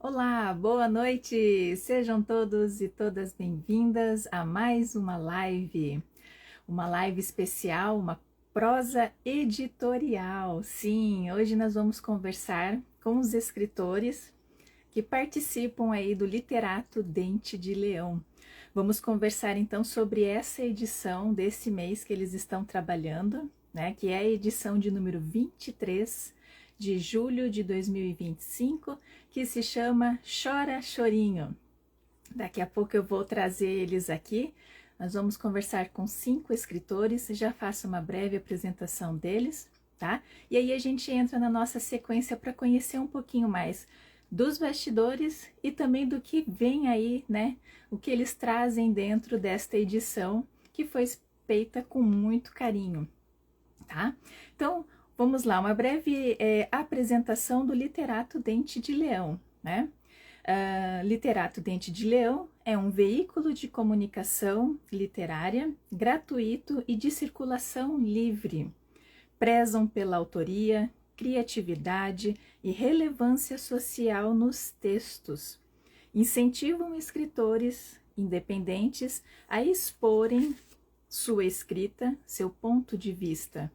Olá, boa noite! Sejam todos e todas bem-vindas a mais uma live especial, uma prosa editorial. Sim, hoje nós vamos conversar com os escritores que participam aí do Literato Dente de Leão. Vamos conversar então sobre essa edição desse mês que eles estão trabalhando, né, que é a edição de número 23 de julho de 2025, que se chama Chora Chorinho. Daqui a pouco eu vou trazer eles aqui. Nós vamos conversar com 5 escritores, já faço uma breve apresentação deles, tá? E aí a gente entra na nossa sequência para conhecer um pouquinho mais dos bastidores e também do que vem aí, né? O que eles trazem dentro desta edição, que foi feita com muito carinho, tá? Então, vamos lá, uma breve apresentação do Literato Dente de Leão, né? Literato Dente de Leão é um veículo de comunicação literária gratuito e de circulação livre. Prezam pela autoria, criatividade e relevância social nos textos. Incentivam escritores independentes a exporem sua escrita, seu ponto de vista.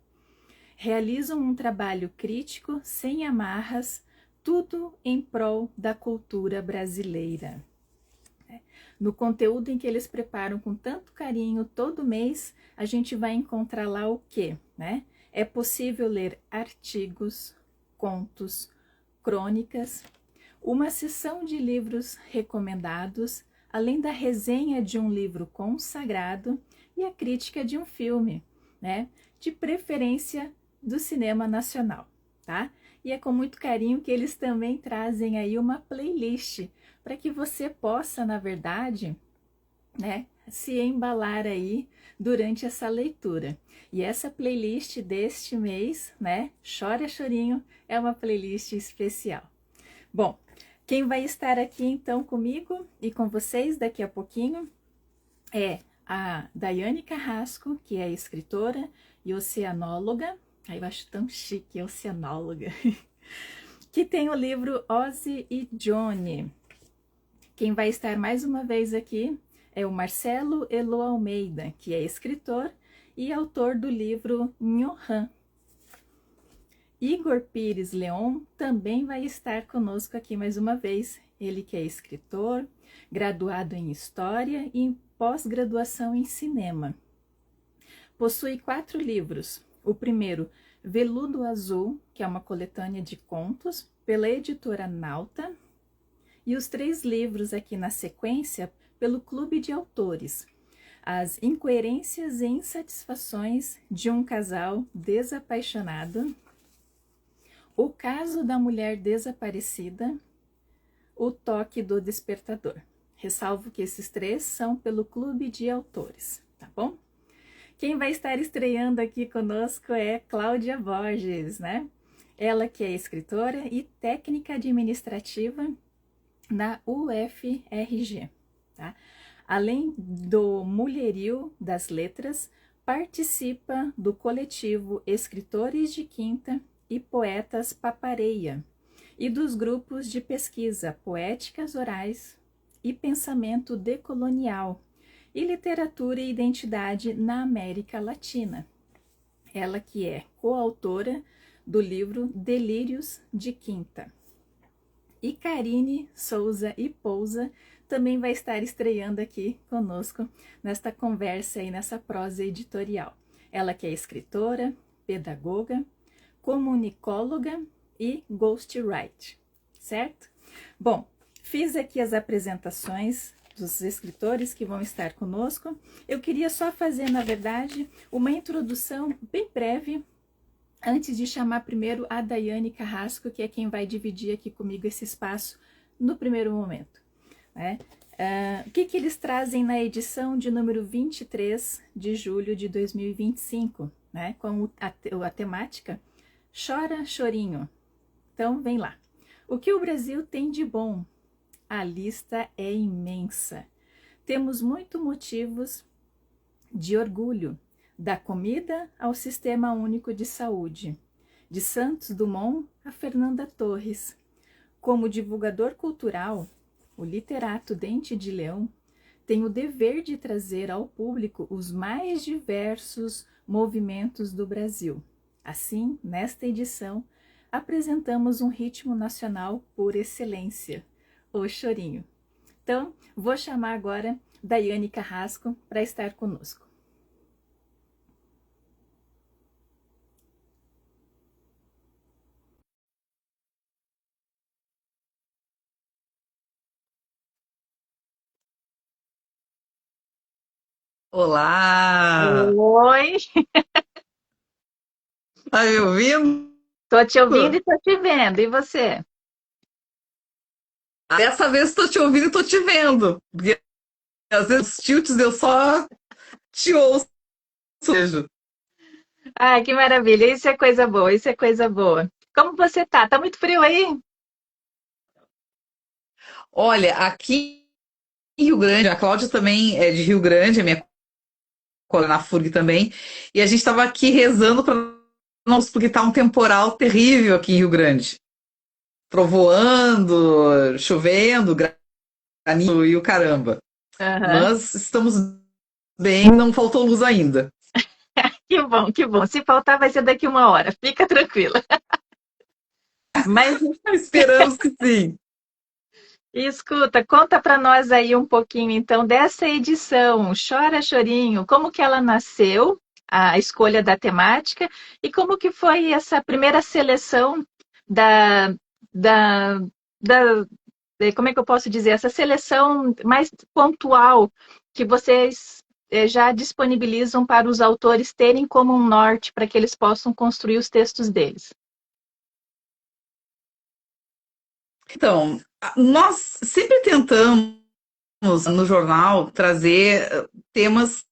Realizam um trabalho crítico sem amarras, tudo em prol da cultura brasileira. No conteúdo em que eles preparam com tanto carinho todo mês, a gente vai encontrar lá o quê, né? É possível ler artigos, contos, crônicas, uma seção de livros recomendados, além da resenha de um livro consagrado e a crítica de um filme, né? De preferência do cinema nacional, tá? E é com muito carinho que eles também trazem aí uma playlist para que você possa, na verdade, né, se embalar aí durante essa leitura. E essa playlist deste mês, né, Chora Chorinho, é uma playlist especial. Bom, quem vai estar aqui então comigo e com vocês daqui a pouquinho é a Daiane Carrasco, que é escritora e oceanóloga. Aí eu acho tão chique, oceanóloga. Que tem o livro Ozzy e Johnny. Quem vai estar mais uma vez aqui é o Marcelo Elo Almeida, que é escritor e autor do livro Nhohan. Igor Pires Leon também vai estar conosco aqui mais uma vez. Ele que é escritor, graduado em História e em pós-graduação em Cinema. Possui 4 livros. O primeiro, Veludo Azul, que é uma coletânea de contos, pela editora Nauta. E os 3 livros aqui na sequência, pelo Clube de Autores. As Incoerências e Insatisfações de um Casal Desapaixonado. O Caso da Mulher Desaparecida. O Toque do Despertador. Ressalvo que esses 3 são pelo Clube de Autores, tá bom? Quem vai estar estreando aqui conosco é Cláudia Borges, né? Ela que é escritora e técnica administrativa na UFRG, tá? Além do mulherio das letras, participa do coletivo Escritores de Quinta e Poetas Papareia e dos grupos de pesquisa Poéticas Orais e Pensamento Decolonial e Literatura e Identidade na América Latina. Ela que é coautora do livro Delírios de Quinta. E Karine Souza e Pousa também vai estar estreando aqui conosco nesta conversa e nessa prosa editorial. Ela que é escritora, pedagoga, comunicóloga e ghostwriter, certo? Bom, fiz aqui as apresentações dos escritores que vão estar conosco. Eu queria só fazer, na verdade, uma introdução bem breve, antes de chamar primeiro a Daiane Carrasco, que é quem vai dividir aqui comigo esse espaço no primeiro momento, né? O que eles trazem na edição de número 23 de julho de 2025, né? Com a temática Chora Chorinho. Então, vem lá. O que o Brasil tem de bom? A lista é imensa. Temos muitos motivos de orgulho, da comida ao Sistema Único de Saúde, de Santos Dumont a Fernanda Torres. Como divulgador cultural, o literato Dente de Leão tem o dever de trazer ao público os mais diversos movimentos do Brasil. Assim, nesta edição, apresentamos um ritmo nacional por excelência, o chorinho. Então, vou chamar agora Daiane Carrasco para estar conosco. Olá! Oi, Tá me ouvindo? tô te ouvindo e tô te vendo. E você? Dessa vez estou te ouvindo e estou te vendo. Porque às vezes os tilts eu só te ouço. Vejo. Ai, que maravilha. Isso é coisa boa, isso é coisa boa. Como você tá? Tá muito frio aí? Olha, aqui em Rio Grande, a Cláudia também é de Rio Grande, a minha colega na FURG também, e a gente estava aqui rezando para nós, porque tá um temporal terrível aqui em Rio Grande. Trovoando, chovendo, granizo e o caramba. Aham. Mas estamos bem, não faltou luz ainda. Que bom, que bom. Se faltar, vai ser daqui uma hora. Fica tranquila. Mas Esperamos que sim. escuta, conta para nós aí um pouquinho então dessa edição, Chora Chorinho, como que ela nasceu, a escolha da temática e como que foi essa primeira seleção da, da, da como é que eu posso dizer, essa seleção mais pontual que vocês já disponibilizam para os autores terem como um norte para que eles possam construir os textos deles. Então, nós sempre tentamos no jornal trazer temas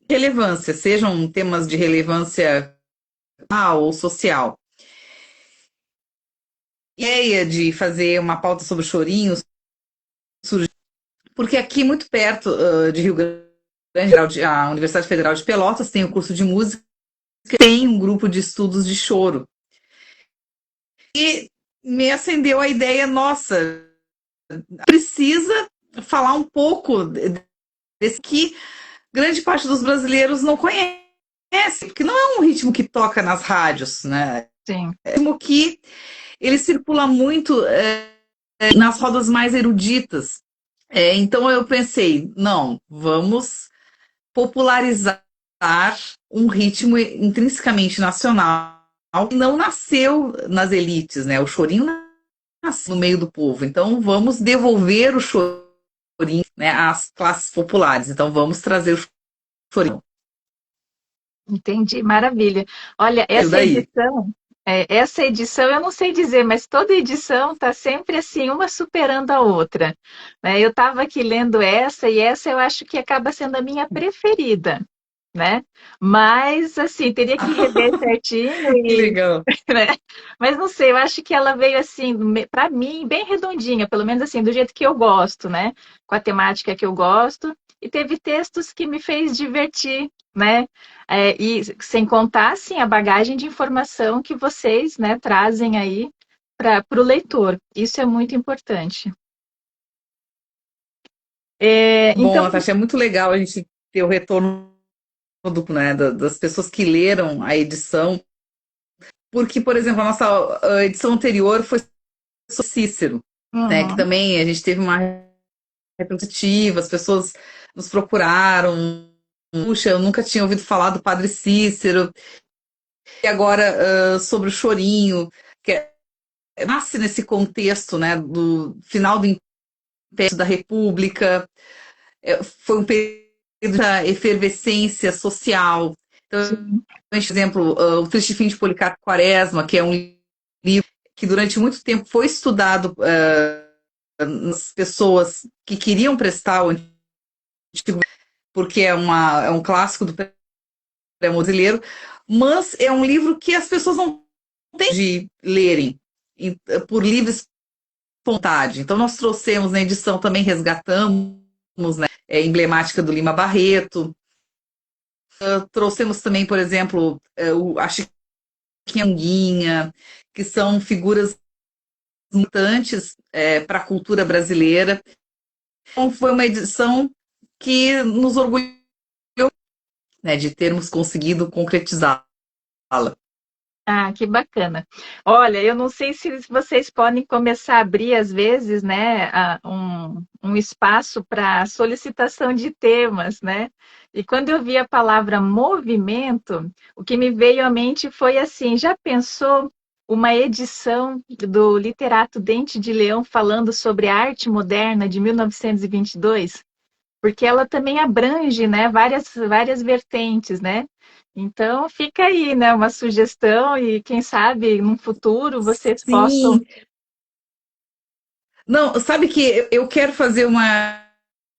de relevância, sejam temas de relevância ou social. A ideia de fazer uma pauta sobre chorinhos surgiu porque aqui muito perto de Rio Grande, a Universidade Federal de Pelotas tem o curso de música, tem um grupo de estudos de choro. E me acendeu a ideia, nossa, precisa falar um pouco desse que grande parte dos brasileiros não conhece, porque não é um ritmo que toca nas rádios, né? Sim, É um ritmo que ele circula muito nas rodas mais eruditas. Então eu pensei, não, vamos popularizar um ritmo intrinsecamente nacional que não nasceu nas elites, né? O chorinho nasceu no meio do povo. Então vamos devolver o chorinho, né, às classes populares. Então vamos trazer o chorinho. entendi, maravilha. Olha, Isso daí. essa edição eu não sei dizer, mas toda edição está sempre assim, uma superando a outra. Né? Eu estava aqui lendo essa e essa eu acho que acaba sendo a minha preferida, né? Mas assim, teria que rever certinho Que e, legal. né? Mas não sei, eu acho que ela veio assim, para mim, bem redondinha, pelo menos assim, do jeito que eu gosto, né? Com a temática que eu gosto. E teve textos que me fez divertir, né? E sem contar, assim, a bagagem de informação que vocês, né, trazem aí para o leitor. Isso é muito importante. Bom, Então, Natasha, é muito legal a gente ter o retorno né, das pessoas que leram a edição, porque, por exemplo, a nossa edição anterior foi sobre Cícero, né, que uhum, também a gente teve uma representativa, as pessoas nos procuraram. Puxa, eu nunca tinha ouvido falar do Padre Cícero. E agora sobre o chorinho, que nasce nesse contexto, né, do final do Império da República. Foi um período de efervescência social. Então, sim, por exemplo, O Triste Fim de Policarpo Quaresma, que é um livro que durante muito tempo foi estudado nas pessoas que queriam prestar o antigo, porque é um clássico do pré-brasileiro, mas é um livro que as pessoas não têm de lerem por livre vontade. Então, nós trouxemos na edição também, resgatamos, né, emblemática do Lima Barreto. Trouxemos também, por exemplo, a Chiquinha Anguinha, que são figuras mutantes para a cultura brasileira. Então, foi uma edição que nos orgulhou, né, de termos conseguido concretizá-la. Ah, que bacana. Olha, eu não sei se vocês podem começar a abrir, às vezes, né, um espaço para solicitação de temas, né? E quando eu vi a palavra movimento, o que me veio à mente foi assim: já pensou uma edição do Literato Dente de Leão falando sobre a arte moderna de 1922? Porque ela também abrange, né, várias vertentes, né? Então fica aí, né, uma sugestão e quem sabe no futuro vocês possam. Sim. Não, sabe que eu quero fazer uma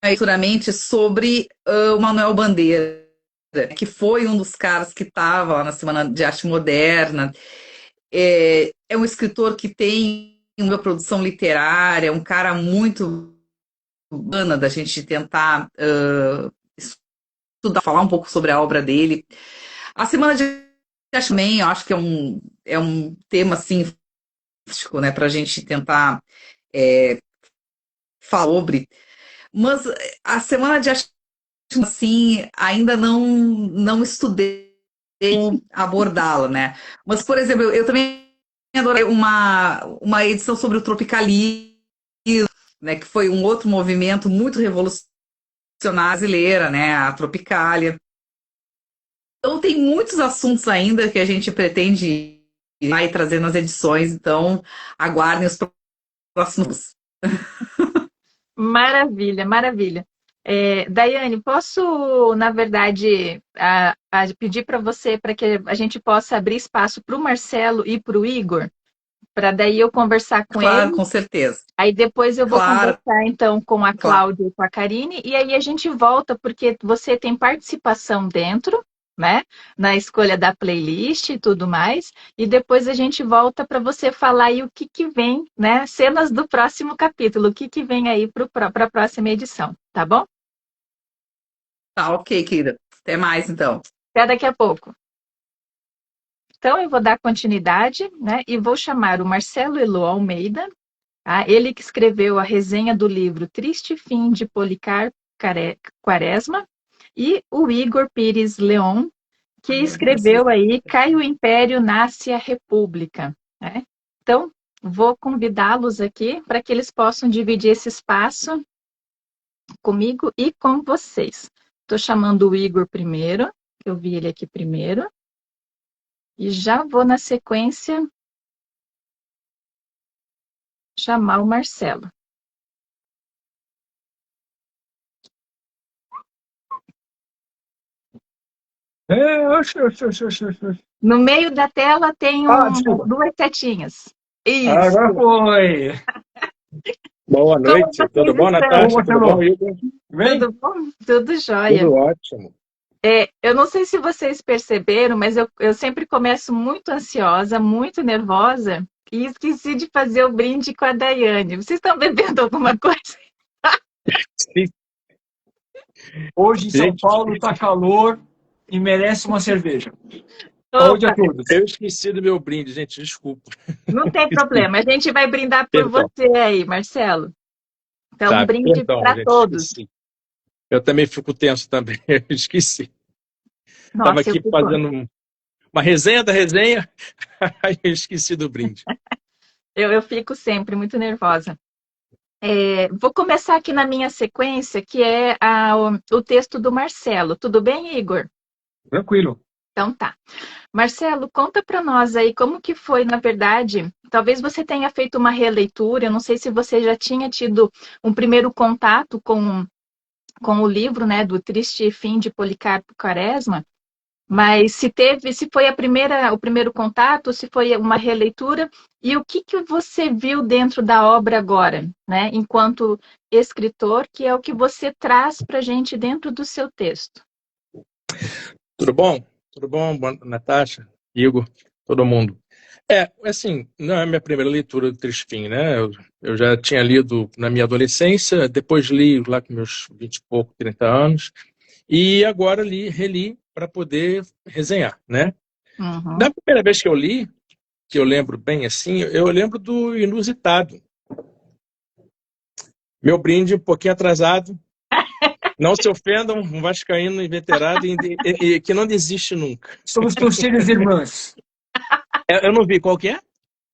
futuramente sobre o Manuel Bandeira, que foi um dos caras que estava lá na Semana de Arte Moderna. É um escritor que tem uma produção literária, um cara muito bacana da gente tentar estudar, falar um pouco sobre a obra dele. A Semana de Arte também, eu acho que é um tema assim, fantástico, né, para a gente tentar falar sobre. Mas a Semana de Arte, assim, ainda não estudei abordá-la, né? Mas, por exemplo, eu também adorei uma edição sobre o tropicalismo, né? Que foi um outro movimento muito revolucionário brasileira, né? A Tropicália. Então, tem muitos assuntos ainda que a gente pretende ir trazer nas edições, então aguardem os próximos. Maravilha, maravilha. Daiane, posso, na verdade, pedir para você para que a gente possa abrir espaço para o Marcelo e para o Igor, para daí eu conversar com Claro, ele. com certeza. Aí depois eu vou Claro, conversar então com a claro. Cláudia e com a Karine, e aí a gente volta, porque você tem participação dentro, né? Na escolha da playlist e tudo mais, e depois a gente volta para você falar aí o que que vem, né? Cenas do próximo capítulo, o que que vem aí para a próxima edição, tá bom? Tá, ok, querida. Até mais, então. Até daqui a pouco. Então eu vou dar continuidade, né? E vou chamar o Marcelo Elo Almeida. Ah, ele que escreveu a resenha do livro Triste Fim de Policarpo Quaresma, e o Igor Pires Leon, que escreveu aí Cai o Império, Nasce a República, né? Então, vou convidá-los aqui para que eles possam dividir esse espaço comigo e com vocês. Estou chamando o Igor primeiro, que eu vi ele aqui primeiro, e já vou na sequência chamar o Marcelo. Oxe. No meio da tela tem Desculpa. duas setinhas. Isso. Agora foi. Boa Como noite, vocês tudo bom, estão? Natasha? Tudo bom, Igor? Bem? Tudo bom? Tudo jóia. Tudo ótimo. Eu não sei se vocês perceberam, mas eu sempre começo muito ansiosa, muito nervosa, e esqueci de fazer o brinde com a Daiane. Vocês estão bebendo alguma coisa? Sim, Hoje em São gente, Paulo está calor e merece uma cerveja. Saúde a Opa, todos. eu esqueci do meu brinde, gente, desculpa. não tem problema. A gente vai brindar por Perdão. você aí, Marcelo. Então, um Tá, brinde perdão, para gente, todos. esqueci. Eu também fico tenso também, eu esqueci. Estava Nossa, eu aqui fico. fazendo uma resenha da resenha, aí eu esqueci do brinde. Eu fico sempre muito nervosa. Vou começar aqui na minha sequência, que é o texto do Marcelo. Tudo bem, Igor? Tranquilo. Então tá. Marcelo, conta para nós aí como que foi, na verdade. Talvez você tenha feito uma releitura, eu não sei se você já tinha tido um primeiro contato com o livro, né, do Triste Fim de Policarpo Quaresma, mas se foi o primeiro contato, se foi uma releitura, e o que que você viu dentro da obra agora, né, enquanto escritor, que é o que você traz para a gente dentro do seu texto. Tudo bom? Tudo bom, Natasha, Igor, todo mundo? Assim, não é a minha primeira leitura do Triste Fim, né? Eu já tinha lido na minha adolescência, depois li lá com meus 20 e pouco, 30 anos, e agora reli para poder resenhar, né? Uhum. Da primeira vez que eu li, que eu lembro bem assim, eu lembro do Inusitado. Meu brinde um pouquinho atrasado. Não se ofendam, um vascaíno inveterado e que não desiste nunca. Somos torcidas irmãs. Eu não vi, qual que é?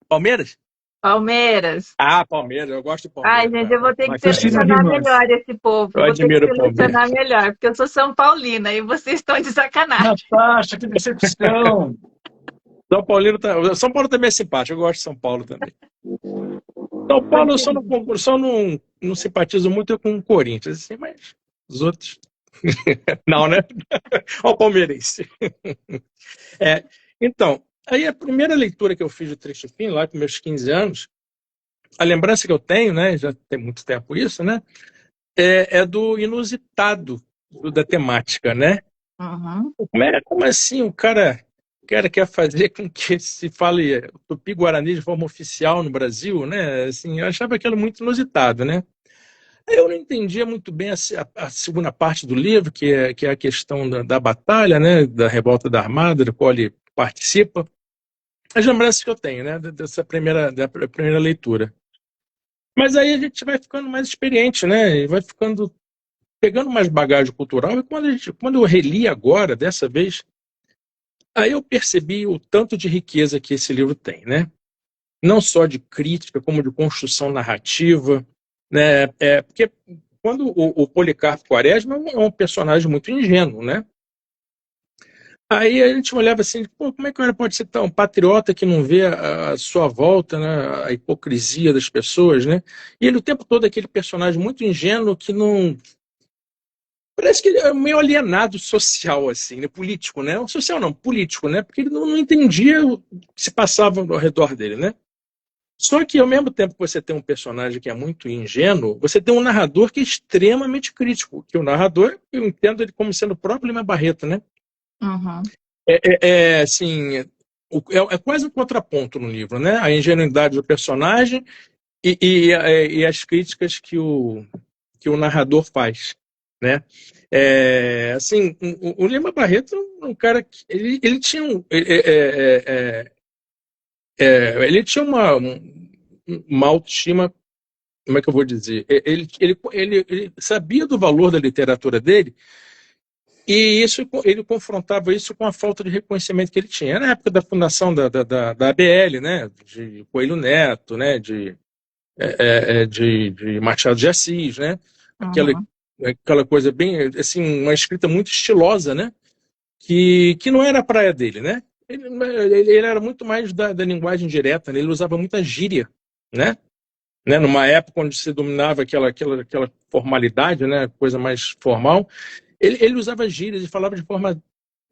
Palmeiras? Palmeiras. Ah, Palmeiras, eu gosto de Ai, Palmeiras. gente, eu vou ter que Mas Torcidas selecionar irmãs. melhor esse povo. eu Vou ter que admiro o selecionar Palmeiras. melhor, porque eu sou São Paulina e vocês estão de sacanagem. Natasha, que decepção. São Paulino, São Paulo também é simpático, eu gosto de São Paulo também. São Paulo eu só não simpatizo muito com o Corinthians, assim, mas os outros. Não, né? Olha o palmeirense. É, então, aí a primeira leitura que eu fiz de Triste Fim, lá com meus 15 anos, a lembrança que eu tenho, né, já tem muito tempo isso, né, é do inusitado da temática, né? Uhum. Como assim o cara quer fazer com que se fale o Tupi-Guarani de forma oficial no Brasil, né? Assim, eu achava aquilo muito inusitado, né? Eu não entendia muito bem a segunda parte do livro, que é a questão da batalha, né? Da revolta da Armada, do qual ele participa. As lembranças que eu tenho, né? Da primeira leitura. Mas aí a gente vai ficando mais experiente, né? E vai ficando pegando mais bagagem cultural. E quando eu reli agora, dessa vez, aí eu percebi o tanto de riqueza que esse livro tem, né? Não só de crítica, como de construção narrativa, né? Porque quando o Policarpo Quaresma é um personagem muito ingênuo, né? Aí a gente olhava assim, pô, como é que o cara pode ser tão patriota que não vê a sua volta, né? A hipocrisia das pessoas, né? E ele o tempo todo é aquele personagem muito ingênuo que não... Parece que ele é meio alienado social, assim, né? Político, né? Social não, político, né? Porque ele não entendia o que se passava ao redor dele, né? Só que, ao mesmo tempo que você tem um personagem que é muito ingênuo, você tem um narrador que é extremamente crítico, que o narrador, eu entendo ele como sendo o próprio Lima Barreto, né? Uhum. Assim, é quase um contraponto no livro, né? A ingenuidade do personagem e as críticas que o narrador faz, né? Assim, o Lima Barreto é um cara que ele tinha ele tinha uma autoestima, como é que eu vou dizer? Ele sabia do valor da literatura dele e ele confrontava isso com a falta de reconhecimento que ele tinha. Na época da fundação da ABL, né? De Coelho Neto, né? De Machado de Assis, né? Uhum. Aquela coisa bem, assim, uma escrita muito estilosa, né? Que não era a praia dele, né? Ele era muito mais da linguagem direta, né? Ele usava muita gíria, né? Numa época onde se dominava aquela formalidade, né? Coisa mais formal, ele usava gírias e falava de forma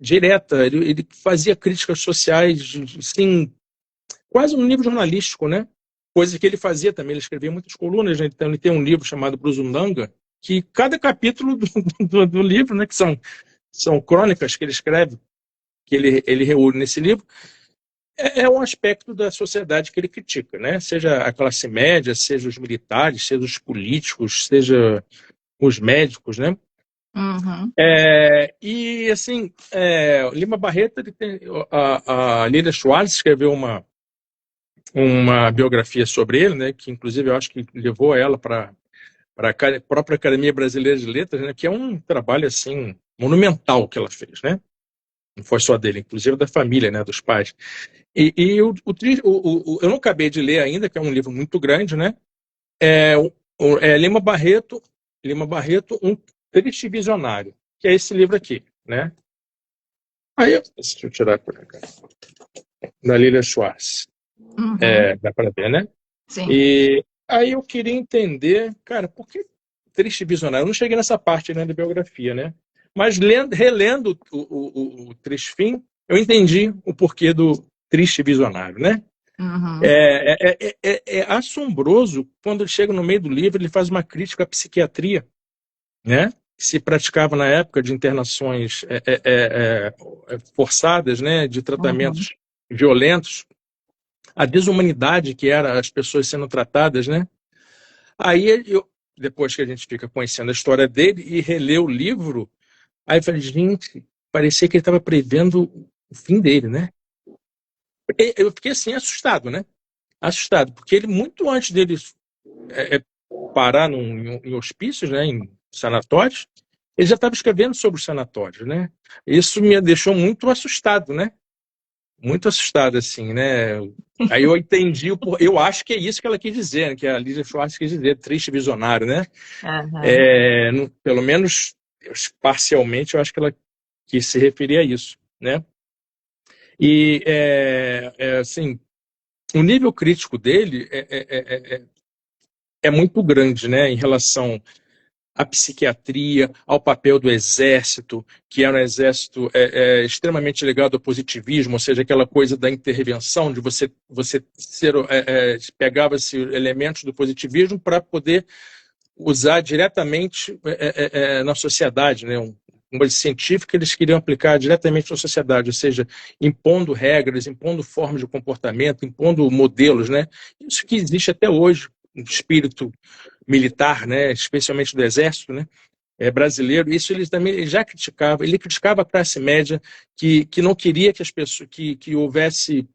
direta, ele fazia críticas sociais, assim, quase um nível jornalístico, né? Coisa que ele fazia também, ele escrevia muitas colunas, né? Então ele tem um livro chamado Brusundanga, que cada capítulo do livro, né? Que são crônicas que ele escreve, que ele reúne nesse livro, é um aspecto da sociedade que ele critica, né? Seja a classe média, seja os militares, seja os políticos, seja os médicos, né? Uhum. E assim, Lima Barreto, a Lília Schwartz escreveu uma biografia sobre ele, né? Que inclusive eu acho que levou ela para a própria Academia Brasileira de Letras, né? Que é um trabalho assim monumental que ela fez, né? Não foi só dele, inclusive da família, né? Dos pais. E eu não acabei de ler ainda, que é um livro muito grande, né? Lima Barreto, um triste visionário, que é esse livro aqui, né? Aí, deixa eu tirar por cá, da Lília Schwartz. Uhum. Dá para ver, né? Sim. E aí eu queria entender, cara, por que triste visionário? Eu não cheguei nessa parte, né, da biografia, né? Mas relendo o Triste Fim, eu entendi o porquê do triste visionário, né? Uhum. É assombroso quando ele chega no meio do livro, ele faz uma crítica à psiquiatria, né? Que se praticava na época de internações forçadas, né? De tratamentos violentos, a desumanidade que era as pessoas sendo tratadas, né? Aí depois que a gente fica conhecendo a história dele e relê o livro, aí eu falei, gente, parecia que ele estava prevendo o fim dele, né? Eu fiquei assim, assustado, né? Assustado, porque ele, muito antes dele parar em hospícios, né, em sanatórios, ele já estava escrevendo sobre os sanatórios, né? Isso me deixou muito assustado, né? Muito assustado, assim, né? Aí eu entendi, eu acho que é isso que ela quis dizer, né? Que a Lígia Schwartz quis dizer, triste visionário, né? Pelo menos parcialmente, eu acho que ela quis se referir a isso, né? E, assim, o nível crítico dele é muito grande, né? Em relação à psiquiatria, ao papel do exército, que era um exército extremamente ligado ao positivismo, ou seja, aquela coisa da intervenção, de você pegava-se elementos do positivismo para poder usar diretamente na sociedade, né? Uma coisa científica eles queriam aplicar diretamente na sociedade, ou seja, impondo regras, impondo formas de comportamento, impondo modelos, né? Isso que existe até hoje, um espírito militar, né? Especialmente do exército, né? Brasileiro. Isso ele também já criticava. Ele criticava a classe média que não queria que as pessoas que houvesse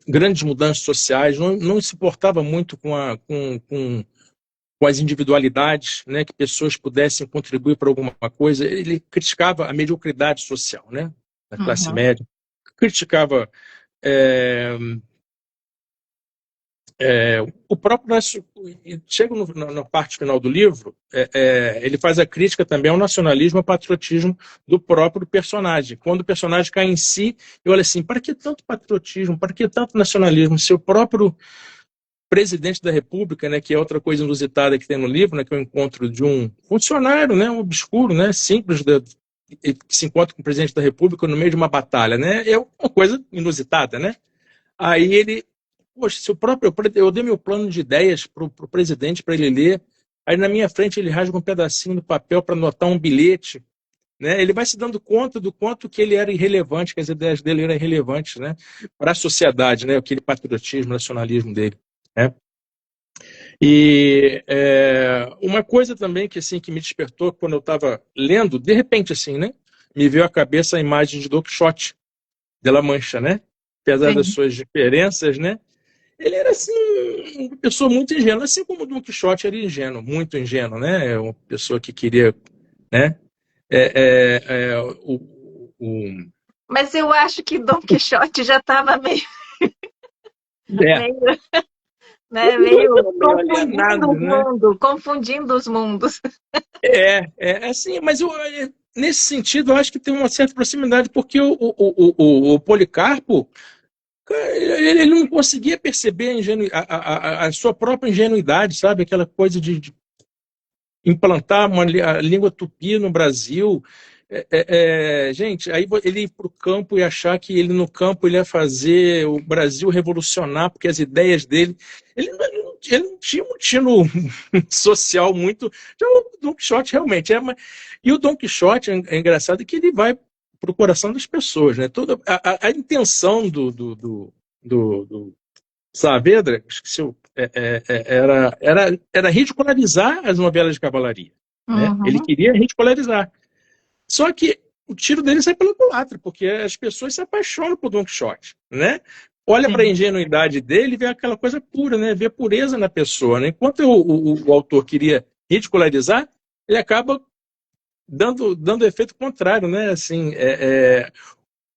grandes mudanças sociais, não se importava muito com as individualidades, né, que pessoas pudessem contribuir para alguma coisa. Ele criticava a mediocridade social, né, da classe média, criticava o próprio chega na parte final do livro, ele faz a crítica também ao nacionalismo, ao patriotismo do próprio personagem. Quando o personagem cai em si, eu olho assim, para que tanto patriotismo, para que tanto nacionalismo? Se o próprio presidente da República, né, que é outra coisa inusitada que tem no livro, né, que é o encontro de um funcionário, né, um obscuro, né, simples, que se encontra com o presidente da República no meio de uma batalha, né, é uma coisa inusitada, né. Aí ele, poxa, se o próprio, eu dei meu plano de ideias para o presidente para ele ler, aí na minha frente ele rasga um pedacinho do papel para anotar um bilhete, né, ele vai se dando conta do quanto que ele era irrelevante, que as ideias dele eram irrelevantes, né, para a sociedade, né, aquele patriotismo, nacionalismo dele, né. E uma coisa também que assim que me despertou quando eu estava lendo, de repente assim, né, me veio à cabeça a imagem de Don Quixote de La Mancha, né, apesar das suas diferenças, né, ele era assim uma pessoa muito ingênua, assim como Don Quixote era ingênuo, muito ingênuo, né, uma pessoa que queria, né, Mas eu acho que Don Quixote já estava meio, meio confundindo os mundos. Assim, mas nesse sentido eu acho que tem uma certa proximidade, porque o Policarpo, ele não conseguia perceber a sua própria ingenuidade, sabe? Aquela coisa de implantar a língua tupi no Brasil. Gente, aí ele ir para o campo e achar que ele no campo ele ia fazer o Brasil revolucionar, porque as ideias dele. Ele não tinha um tino social muito. O Don Quixote realmente é. E o Don Quixote é engraçado que ele vai para o coração das pessoas, né? Toda a intenção do Saavedra, era ridicularizar as novelas de cavalaria. Né? Ele queria ridicularizar. Só que o tiro dele sai pela culatra, porque as pessoas se apaixonam por Don Quixote, né? Olha para a ingenuidade dele e vê aquela coisa pura, né? Vê pureza na pessoa, né? Enquanto o autor queria ridicularizar, ele acaba dando efeito contrário, né? Assim,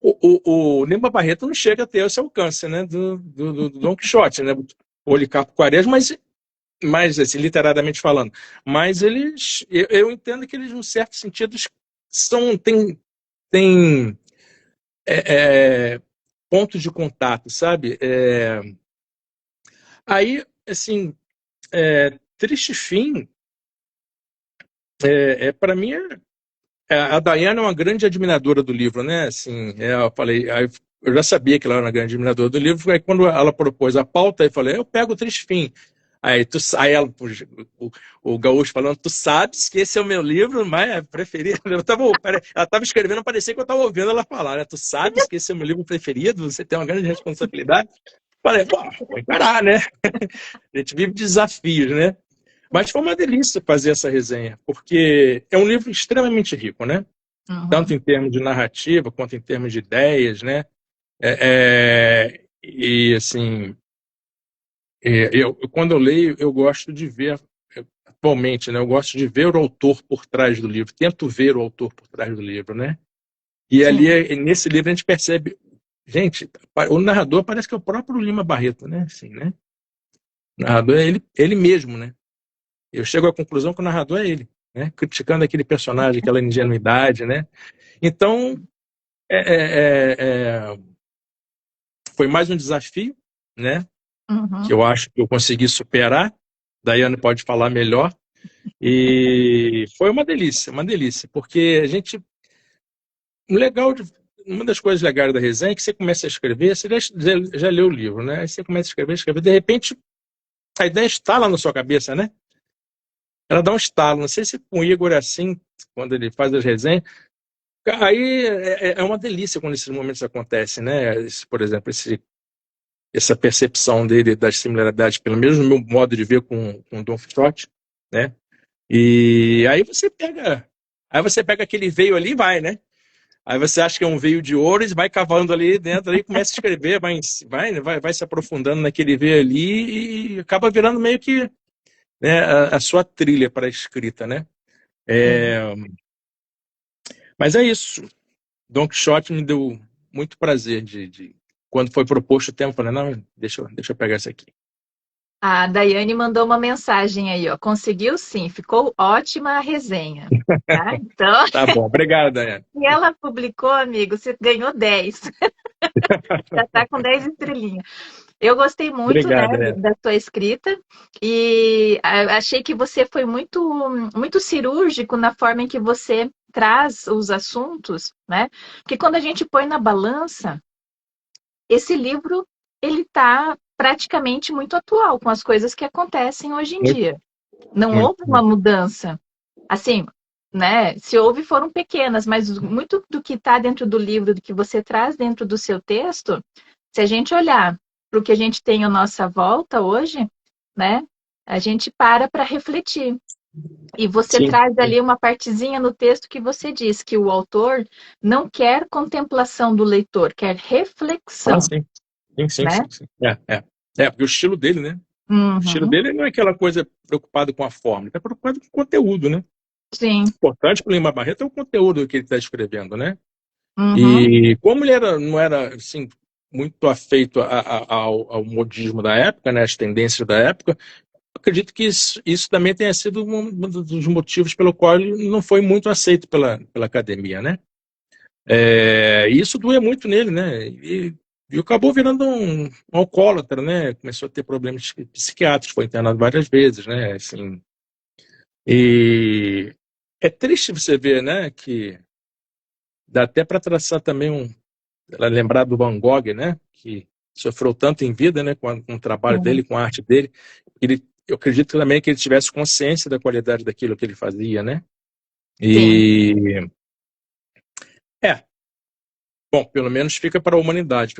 o Lima Barreto não chega a ter esse alcance, né? Do Don Quixote, né? Policarpo Quaresma, mas assim, literariamente falando. Mas eu entendo que eles, num certo sentido, tem pontos de contato, sabe? Aí, assim, Triste Fim, para mim, a Dayana é uma grande admiradora do livro, né? Assim, eu falei, eu já sabia que ela era uma grande admiradora do livro, aí quando ela propôs a pauta, eu falei, eu pego o Triste Fim. Aí ela, o Gaúcho falando, tu sabes que esse é o meu livro mais preferido. Ela estava escrevendo, parecia que eu estava ouvindo ela falar, né? Tu sabes que esse é o meu livro preferido, você tem uma grande responsabilidade. Falei, vou encarar, né? A gente vive desafios, né? Mas foi uma delícia fazer essa resenha, porque é um livro extremamente rico, né? Tanto em termos de narrativa, quanto em termos de ideias, né? E assim, quando eu leio, eu gosto de ver, atualmente, né, eu gosto de ver o autor por trás do livro, tento ver o autor por trás do livro, né? E Sim. ali, nesse livro, a gente percebe, gente, o narrador parece que é o próprio Lima Barreto, né? Assim, né? O narrador é ele mesmo, né? Eu chego à conclusão que o narrador é ele, né? Criticando aquele personagem, aquela ingenuidade, né? Então, foi mais um desafio, né? Que Uhum. eu acho que eu consegui superar. Daiane pode falar melhor. E foi uma delícia, porque a gente. O legal uma das coisas legais da resenha é que você começa a escrever, você já leu o livro, né? Aí você começa a escrever, de repente a ideia estala na sua cabeça, né? Ela dá um estalo. Não sei se com o Igor é assim, quando ele faz as resenhas. Aí é uma delícia quando esses momentos acontecem, né? Por exemplo, essa percepção dele das similaridades, pelo menos no meu modo de ver com Don Quixote, né? E aí você pega aquele veio ali e vai, né? Aí você acha que é um veio de ouro e vai cavando ali dentro, aí começa a escrever, vai se aprofundando naquele veio ali e acaba virando meio que, né, a sua trilha para a escrita, né? Sim. Mas é isso. Don Quixote me deu muito prazer quando foi proposto o tema, eu falei, não, deixa eu pegar isso aqui. A Daiane mandou uma mensagem aí, ó. Conseguiu sim, ficou ótima a resenha. Tá? Então, Tá bom, obrigado, Daiane. e ela publicou, amigo, você ganhou 10. Já tá com 10 estrelinhas. Eu gostei muito, né, Obrigado, Daiane. da sua escrita e achei que você foi muito cirúrgico na forma em que você traz os assuntos, né? Porque quando a gente põe na balança, esse livro ele tá praticamente muito atual com as coisas que acontecem hoje em Muito, dia. Não muito, houve uma muito. mudança. Assim, né? Se houve, foram pequenas, mas muito do que está dentro do livro, do que você traz dentro do seu texto, se a gente olhar para o que a gente tem à nossa volta hoje, né? A gente para refletir. E você Sim, traz sim. ali uma partezinha no texto que você diz que o autor não quer contemplação do leitor, quer Ah, reflexão, sim. Sim, sim, né? sim, sim. Porque o estilo dele, né? O estilo Uhum, dele não é aquela coisa preocupado com a forma, ele está preocupado com o conteúdo, né? sim. O importante para o Lima Barreto é o conteúdo que ele está escrevendo, né? Uhum, E como ele não era assim, muito afeito ao modismo da época, né? As tendências da época, acredito que isso também tenha sido um dos motivos pelo qual ele não foi muito aceito pela academia, né? E isso doía muito nele, né? E acabou virando um alcoólatra, né? Começou a ter problemas psiquiátricos, foi internado várias vezes, né? Assim, e é triste você ver, né? Que dá até para traçar também lembrar do Van Gogh, né? Que sofreu tanto em vida, né? Com o trabalho dele, sim, com a arte dele. Eu acredito também que ele tivesse consciência da qualidade daquilo que ele fazia, né? sim. E é, bom, pelo menos fica para a humanidade,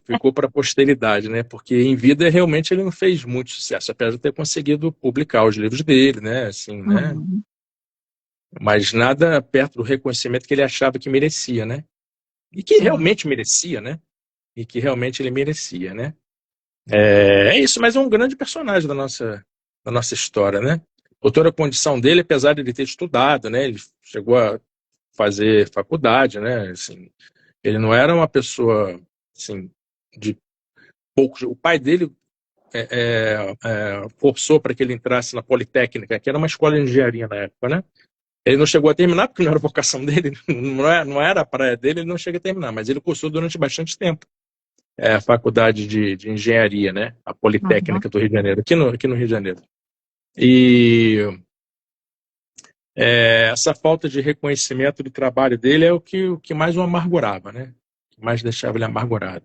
ficou para a posteridade, né? Porque em vida realmente ele não fez muito sucesso, apesar de ter conseguido publicar os livros dele, né? Assim, né? Uhum, Mas nada perto do reconhecimento que ele achava que merecia, né? E que sim. realmente merecia, né? E que realmente ele merecia, né? É isso, mas é um grande personagem da nossa história, né? Por toda a condição dele, apesar de ele ter estudado, né? Ele chegou a fazer faculdade, né? Assim, ele não era uma pessoa assim de poucos. O pai dele forçou para que ele entrasse na Politécnica, que era uma escola de engenharia na época, né? Ele não chegou a terminar porque não era a vocação dele, não era a praia dele, ele não chega a terminar, mas ele cursou durante bastante tempo a faculdade de engenharia, né? A Uhum. Politécnica do Rio de Janeiro, aqui no Rio de Janeiro. E essa falta de reconhecimento do trabalho dele é o que mais o amargurava, né? O que mais deixava ele amargurado.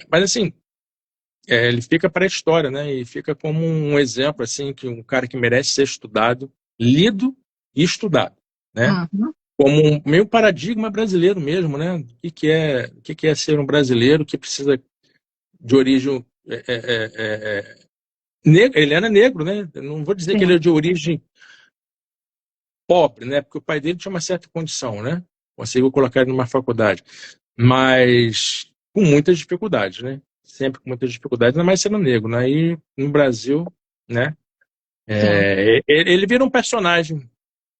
Mas assim, ele fica para a história, né? E fica como um exemplo assim que um cara que merece ser estudado, lido e estudado, né? Uhum. Como meio paradigma brasileiro mesmo, né? O que é ser um brasileiro que precisa de origem ele era negro, né? Eu não vou dizer que ele é Sim. de origem pobre, né? Porque o pai dele tinha uma certa condição, né? Conseguiu colocar ele numa faculdade, mas com muitas dificuldades, né? Sempre com muitas dificuldades, ainda mais sendo negro, né? E no Brasil, né? Sim. Ele vira um personagem,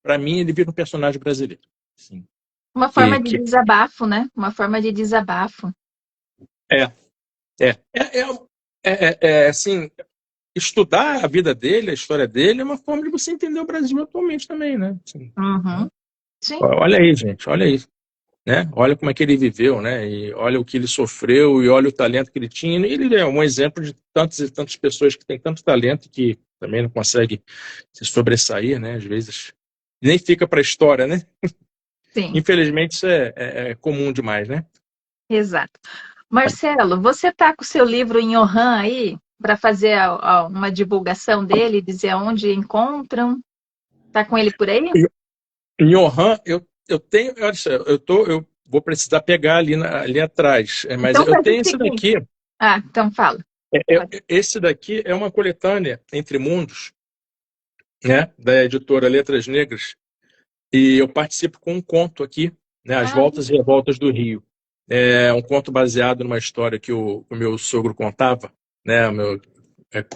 para mim, ele vira um personagem brasileiro. Sim. Uma forma de desabafo, né? Uma forma de desabafo. Assim, estudar a vida dele, a história dele, é uma forma de você entender o Brasil atualmente também, né? Assim, Uhum. Sim. olha aí, gente, olha aí, né? Olha como é que ele viveu, né? E olha o que ele sofreu e olha o talento que ele tinha. E ele é um exemplo de tantas e tantas pessoas que têm tanto talento que também não conseguem se sobressair, né? Às vezes nem fica para a história, né? Sim. Infelizmente isso é comum demais, né? Exato. Marcelo, você está com o seu livro em Ohã aí para fazer uma divulgação dele, dizer onde encontram? Está com ele por aí? Em Ohã, eu tenho, olha só, eu vou precisar pegar ali atrás, mas Então eu faz o tenho esse seguinte. daqui. Então fala. Esse daqui é uma coletânea Entre Mundos, né, da editora Letras Negras, e eu participo com um conto aqui, né, As Voltas e Revoltas do Rio. É um conto baseado numa história que o meu sogro contava, né, o meu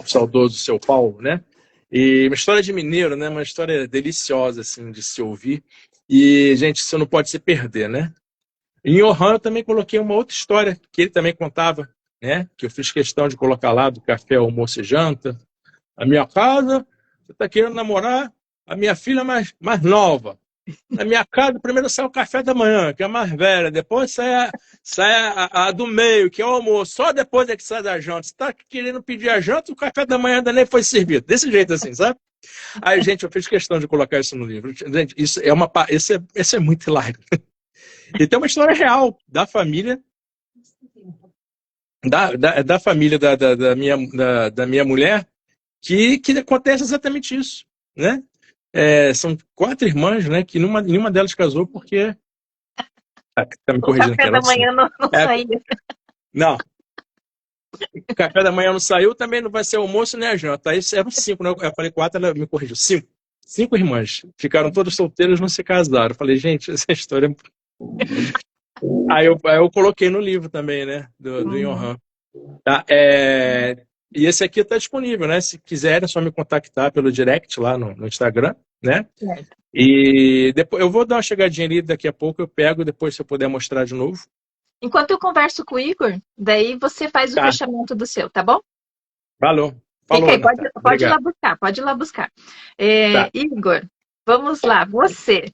saudoso seu Paulo, né? E uma história de mineiro, né? Uma história deliciosa assim de se ouvir. E gente, isso não pode se perder, né? Em Ohã eu também coloquei uma outra história que ele também contava, né? Que eu fiz questão de colocar lá do café, almoço e janta. A minha casa, você está querendo namorar a minha filha mais nova. Na minha casa, primeiro sai o café da manhã, que é a mais velha. Depois sai a do meio, que é o almoço. Só depois é que sai da janta. Você está querendo pedir a janta, o café da manhã ainda nem foi servido. Desse jeito assim, sabe? Aí, gente, eu fiz questão de colocar isso no livro. Gente, isso é muito hilário. E tem uma história real da família, da família da minha mulher, que acontece exatamente isso, né? São 4 irmãs, né? Que nenhuma delas casou porque... Tá me O corrigindo aqui, café da ela sim. manhã não saía. Não, o café da manhã não saiu, também não vai ser almoço nem a janta. Aí eram 5, né? Eu falei 4, ela me corrigiu. 5. 5 irmãs. Ficaram todas solteiras, não se casaram. Eu falei, gente, essa história... Aí eu coloquei no livro também, né? Do Yohan. Tá? E esse aqui está disponível, né? Se quiserem, é só me contactar pelo direct lá no Instagram, né? Certo. E depois eu vou dar uma chegadinha ali, daqui a pouco eu pego, depois se eu puder mostrar de novo. Enquanto eu converso com o Igor, daí você faz o fechamento do seu, tá bom? Falou, Fica aí, Natália. pode ir lá buscar, pode ir lá buscar. Tá. Igor, vamos lá, você.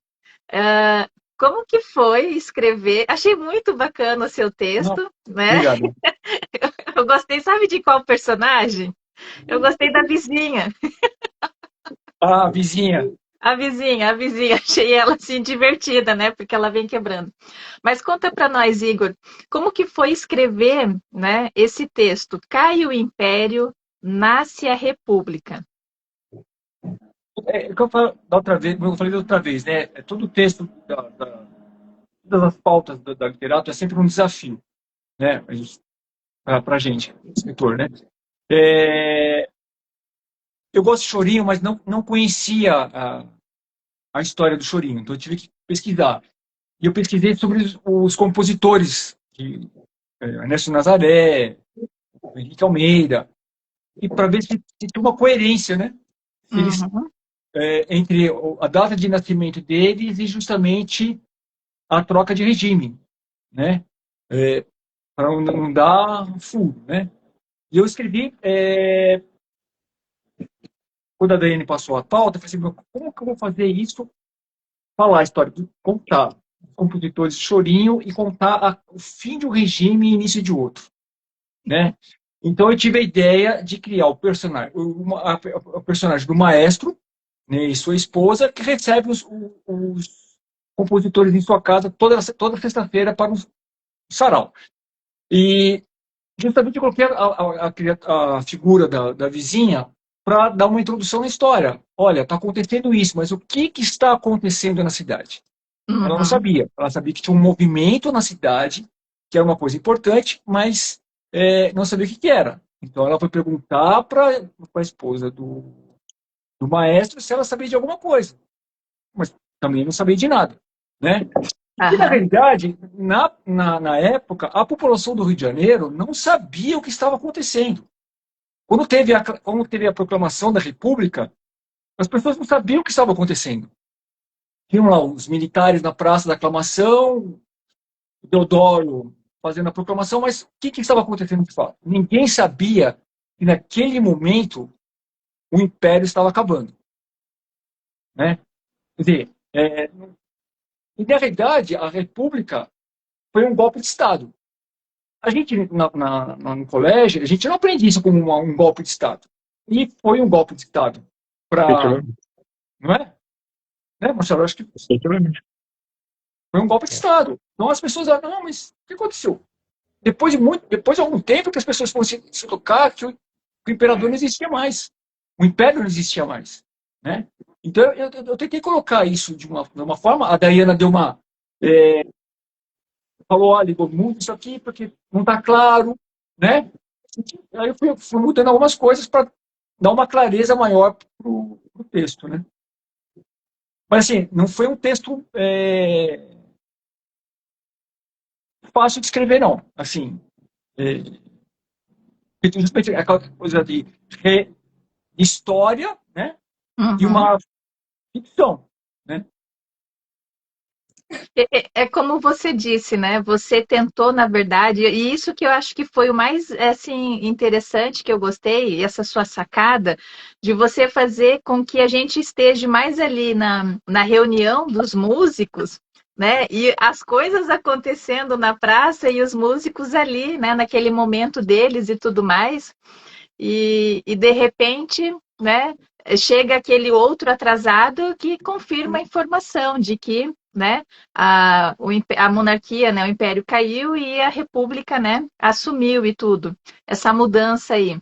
Como que foi escrever? Achei muito bacana o seu texto, né? Obrigado. Eu gostei, sabe de qual personagem? Eu gostei da vizinha. Ah, vizinha. A vizinha, achei ela assim divertida, né? Porque ela vem quebrando. Mas conta para nós, Igor, como que foi escrever, né, esse texto? Cai o Império, nasce a República. O que eu falei da outra vez, né? Todo o texto todas as pautas da literatura é sempre um desafio, né? Para a gente, escritor, né? Eu gosto de Chorinho, mas não conhecia a história do Chorinho, então eu tive que pesquisar. E eu pesquisei sobre os compositores, Ernesto Nazaré, Henrique Almeida, e para ver se tinha uma coerência, né? Eles, entre a data de nascimento deles e justamente a troca de regime, né? Para não dar furo, né? E eu escrevi, quando a Daiane passou a pauta, eu falei assim, como que eu vou fazer isso? Falar a história, contar os compositores de Chorinho e contar o fim de um regime e início de outro, né? Então eu tive a ideia de criar o personagem do maestro, né, e sua esposa, que recebe os compositores em sua casa toda sexta-feira para um sarau. E justamente eu coloquei a figura da vizinha para dar uma introdução na história. Olha, está acontecendo isso, mas o que está acontecendo na cidade? Ela não sabia. Ela sabia que tinha um movimento na cidade, que era uma coisa importante, mas não sabia o que era. Então ela foi perguntar para a esposa do maestro se ela sabia de alguma coisa. Mas também não sabia de nada, né? E, na Aham. realidade, na época, a população do Rio de Janeiro não sabia o que estava acontecendo. Quando teve a proclamação da República, as pessoas não sabiam o que estava acontecendo. Tinham lá os militares na Praça da Aclamação, o Deodoro fazendo a proclamação, mas o que estava acontecendo de fato? Ninguém sabia que naquele momento o Império estava acabando. Né? Quer dizer, e na realidade, a República foi um golpe de Estado. A gente, no colégio, a gente não aprende isso como um golpe de Estado. E foi um golpe de Estado. Efetivamente. Não é? Né, Marcelo? Eu acho que Efetivamente. foi um golpe de Estado. Então as pessoas falam, não, mas o que aconteceu? Depois de algum tempo que as pessoas foram se tocar que o imperador não existia mais. O império não existia mais. Né? Então eu tentei colocar isso de uma forma. A Dayana deu uma. Falou, olha, muda isso aqui porque não está claro. Né? Aí eu fui mudando algumas coisas para dar uma clareza maior para o texto. Né? Mas assim, não foi um texto fácil de escrever, não. Assim, justamente aquela coisa de história, né? E Uhum. uma ficção, né? É como você disse, né? Você tentou, na verdade, e isso que eu acho que foi o mais assim interessante que eu gostei, essa sua sacada de você fazer com que a gente esteja mais ali na reunião dos músicos, né? E as coisas acontecendo na praça e os músicos ali, né? Naquele momento deles e tudo mais. E de repente, né, chega aquele outro atrasado que confirma a informação de que, né, a monarquia, né, o império caiu e a república, né, assumiu e tudo. Essa mudança aí.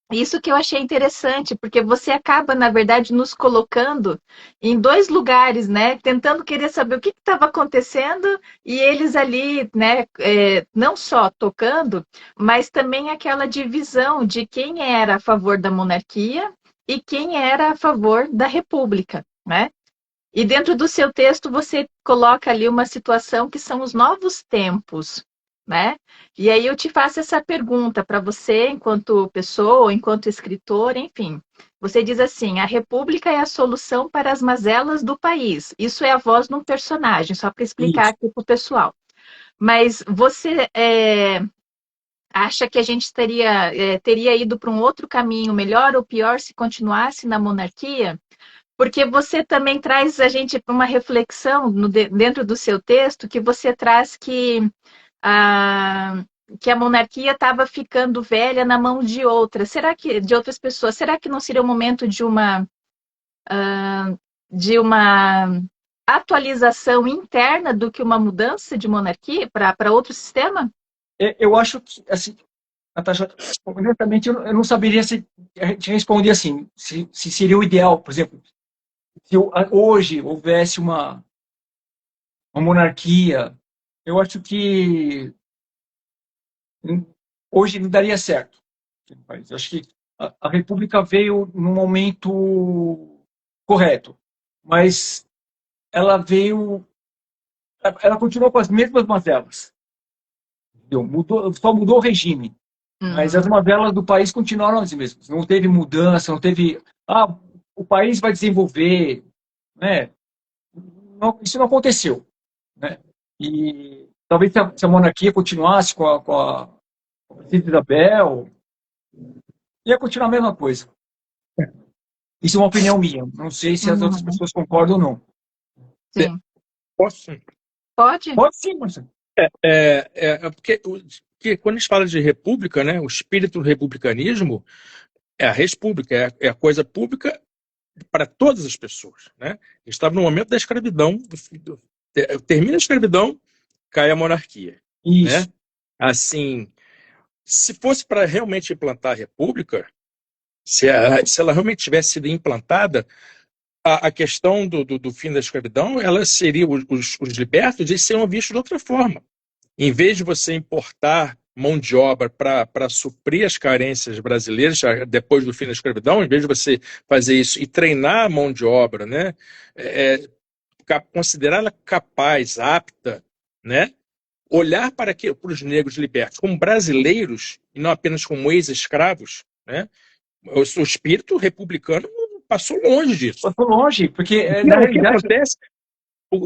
Isso que eu achei interessante, porque você acaba, na verdade, nos colocando em dois lugares, né? Tentando querer saber o que estava acontecendo e eles ali, né? Não só tocando, mas também aquela divisão de quem era a favor da monarquia e quem era a favor da república, né? E dentro do seu texto você coloca ali uma situação que são os novos tempos, né? E aí eu te faço essa pergunta para você, enquanto pessoa, enquanto escritor, enfim. Você diz assim: a República é a solução para as mazelas do país. Isso é a voz de um personagem, só para explicar Isso. aqui para o pessoal. Mas você acha que a gente teria ido para um outro caminho, melhor ou pior, se continuasse na monarquia? Porque você também traz a gente para uma reflexão dentro do seu texto, que você traz a, que a monarquia estava ficando velha na mão de outras. Será que de outras pessoas? Será que não seria o momento de uma atualização interna do que uma mudança de monarquia para outro sistema? Eu acho que, assim, Natasha, honestamente, eu não saberia te responder assim, se seria o ideal, por exemplo, se hoje houvesse uma monarquia, eu acho que hoje não daria certo. Eu acho que a República veio num momento correto, mas ela continuou com as mesmas mazelas. Só mudou o regime, mas as Uhum. mazelas do país continuaram as mesmas. Não teve mudança, não teve. O país vai desenvolver, né? Não, isso não aconteceu, né? E talvez se a monarquia continuasse com a Princesa Isabel, ia continuar a mesma coisa. Isso é uma opinião minha. Não sei se as outras Uhum. pessoas concordam ou não. Sim. Posso? Pode? Pode sim, Marcelo. Porque quando a gente fala de república, né, o espírito do republicanismo é a república, é a coisa pública para todas as pessoas. Né? A gente estava no momento da escravidão, termina a escravidão, cai a monarquia. Né? Isso. Assim, se fosse para realmente implantar a república, se ela realmente tivesse sido implantada, a questão do fim da escravidão, ela seria, os libertos, eles seriam vistos de outra forma. Em vez de você importar mão de obra para suprir as carências brasileiras depois do fim da escravidão, em vez de você fazer isso e treinar a mão de obra, né, considerá-la capaz, apta, né? Olhar para os negros libertos como brasileiros e não apenas como ex-escravos, né? O espírito republicano passou longe disso. Passou longe, porque na O que realidade... acontece,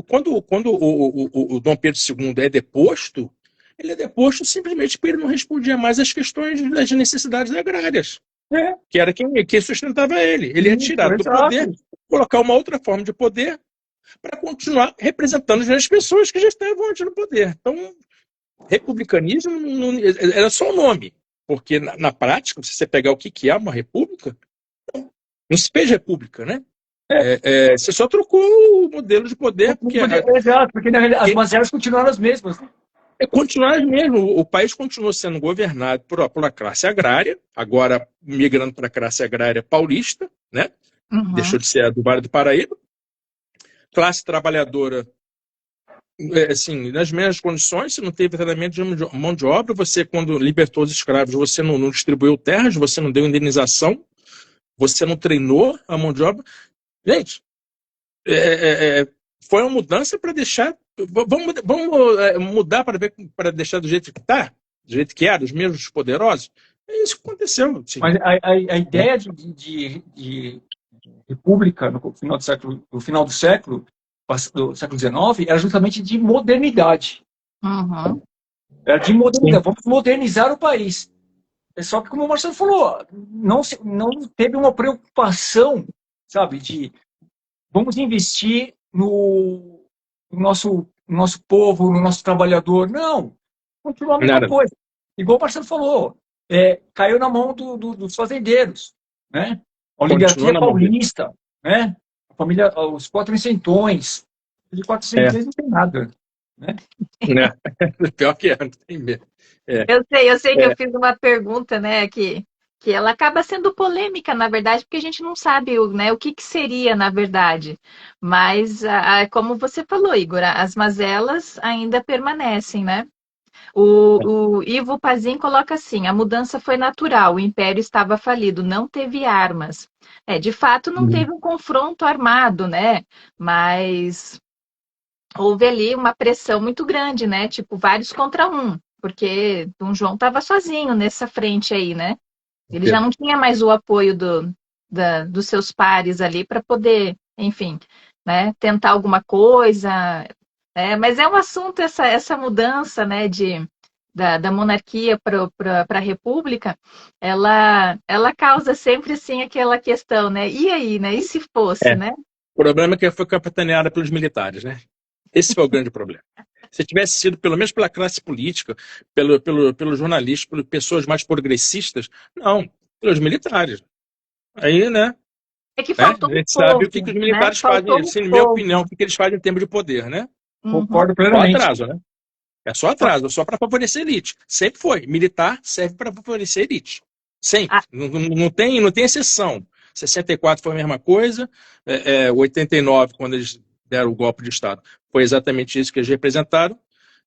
quando o Dom Pedro II é deposto, ele é deposto simplesmente porque ele não respondia mais às questões das necessidades agrárias, que era quem sustentava ele. Ele é tirado do poder, colocar uma outra forma de poder para continuar representando as pessoas que já estavam antes no poder. Então, republicanismo era só o nome, porque na prática, se você pegar o que é uma república, não se fez república, né? Você só trocou o modelo de poder. Exato, porque na realidade as mazelas continuaram as mesmas. Continuaram mesmo. O país continuou sendo governado pela classe agrária, agora migrando para a classe agrária paulista, né? Uhum. Deixou de ser a do Vale do Paraíba. Classe trabalhadora, assim, nas mesmas condições, você não teve tratamento de mão de obra, você, quando libertou os escravos, você não distribuiu terras, você não deu indenização, você não treinou a mão de obra. Gente, foi uma mudança para deixar... Vamos mudar para deixar do jeito que está, do jeito que era, os mesmos poderosos. É isso que aconteceu. Sim. Mas a ideia de república no final do século XIX era justamente de modernidade. Uhum. Era de modernidade. Vamos modernizar o país. Só que, como o Marcelo falou, não teve uma preocupação, sabe, de vamos investir no nosso povo, no nosso trabalhador. Não, continua a mesma coisa. Igual o Marcelo falou, caiu na mão dos fazendeiros, né? A oligarquia paulista, né? A família, os quatrocentões. De quatrocentões não tem nada, né? Pior que não tem mesmo. Eu sei que eu fiz uma pergunta, né, que ela acaba sendo polêmica, na verdade, porque a gente não sabe, né, o que seria, na verdade. Mas, como você falou, Igor, as mazelas ainda permanecem, né? O Ivo Pazin coloca assim: a mudança foi natural, o império estava falido, não teve armas. De fato, não teve um confronto armado, né? Mas houve ali uma pressão muito grande, né? Tipo, vários contra um, porque Dom João estava sozinho nessa frente aí, né? Ele já não tinha mais o apoio dos seus pares ali para poder, enfim, né, tentar alguma coisa. Mas é um assunto, essa mudança, né, da monarquia para a república, ela causa sempre assim aquela questão, né? E aí, né? E se fosse, né? O problema é que foi capitaneada pelos militares, né? Esse foi o grande problema. Se tivesse sido, pelo menos pela classe política, pelo jornalista, pelas pessoas mais progressistas, não, pelos militares. Aí, né? É que faltou a gente sabe o que os militares fazem, assim, na minha opinião, o que eles fazem em termos de poder, né? Concordo plenamente. Só atraso, né? É só atraso, só para favorecer elite. Sempre foi. Militar serve para favorecer elite. Sempre. Não tem exceção. 64 foi a mesma coisa, 89, quando eles deram o golpe de Estado, foi exatamente isso que eles representaram.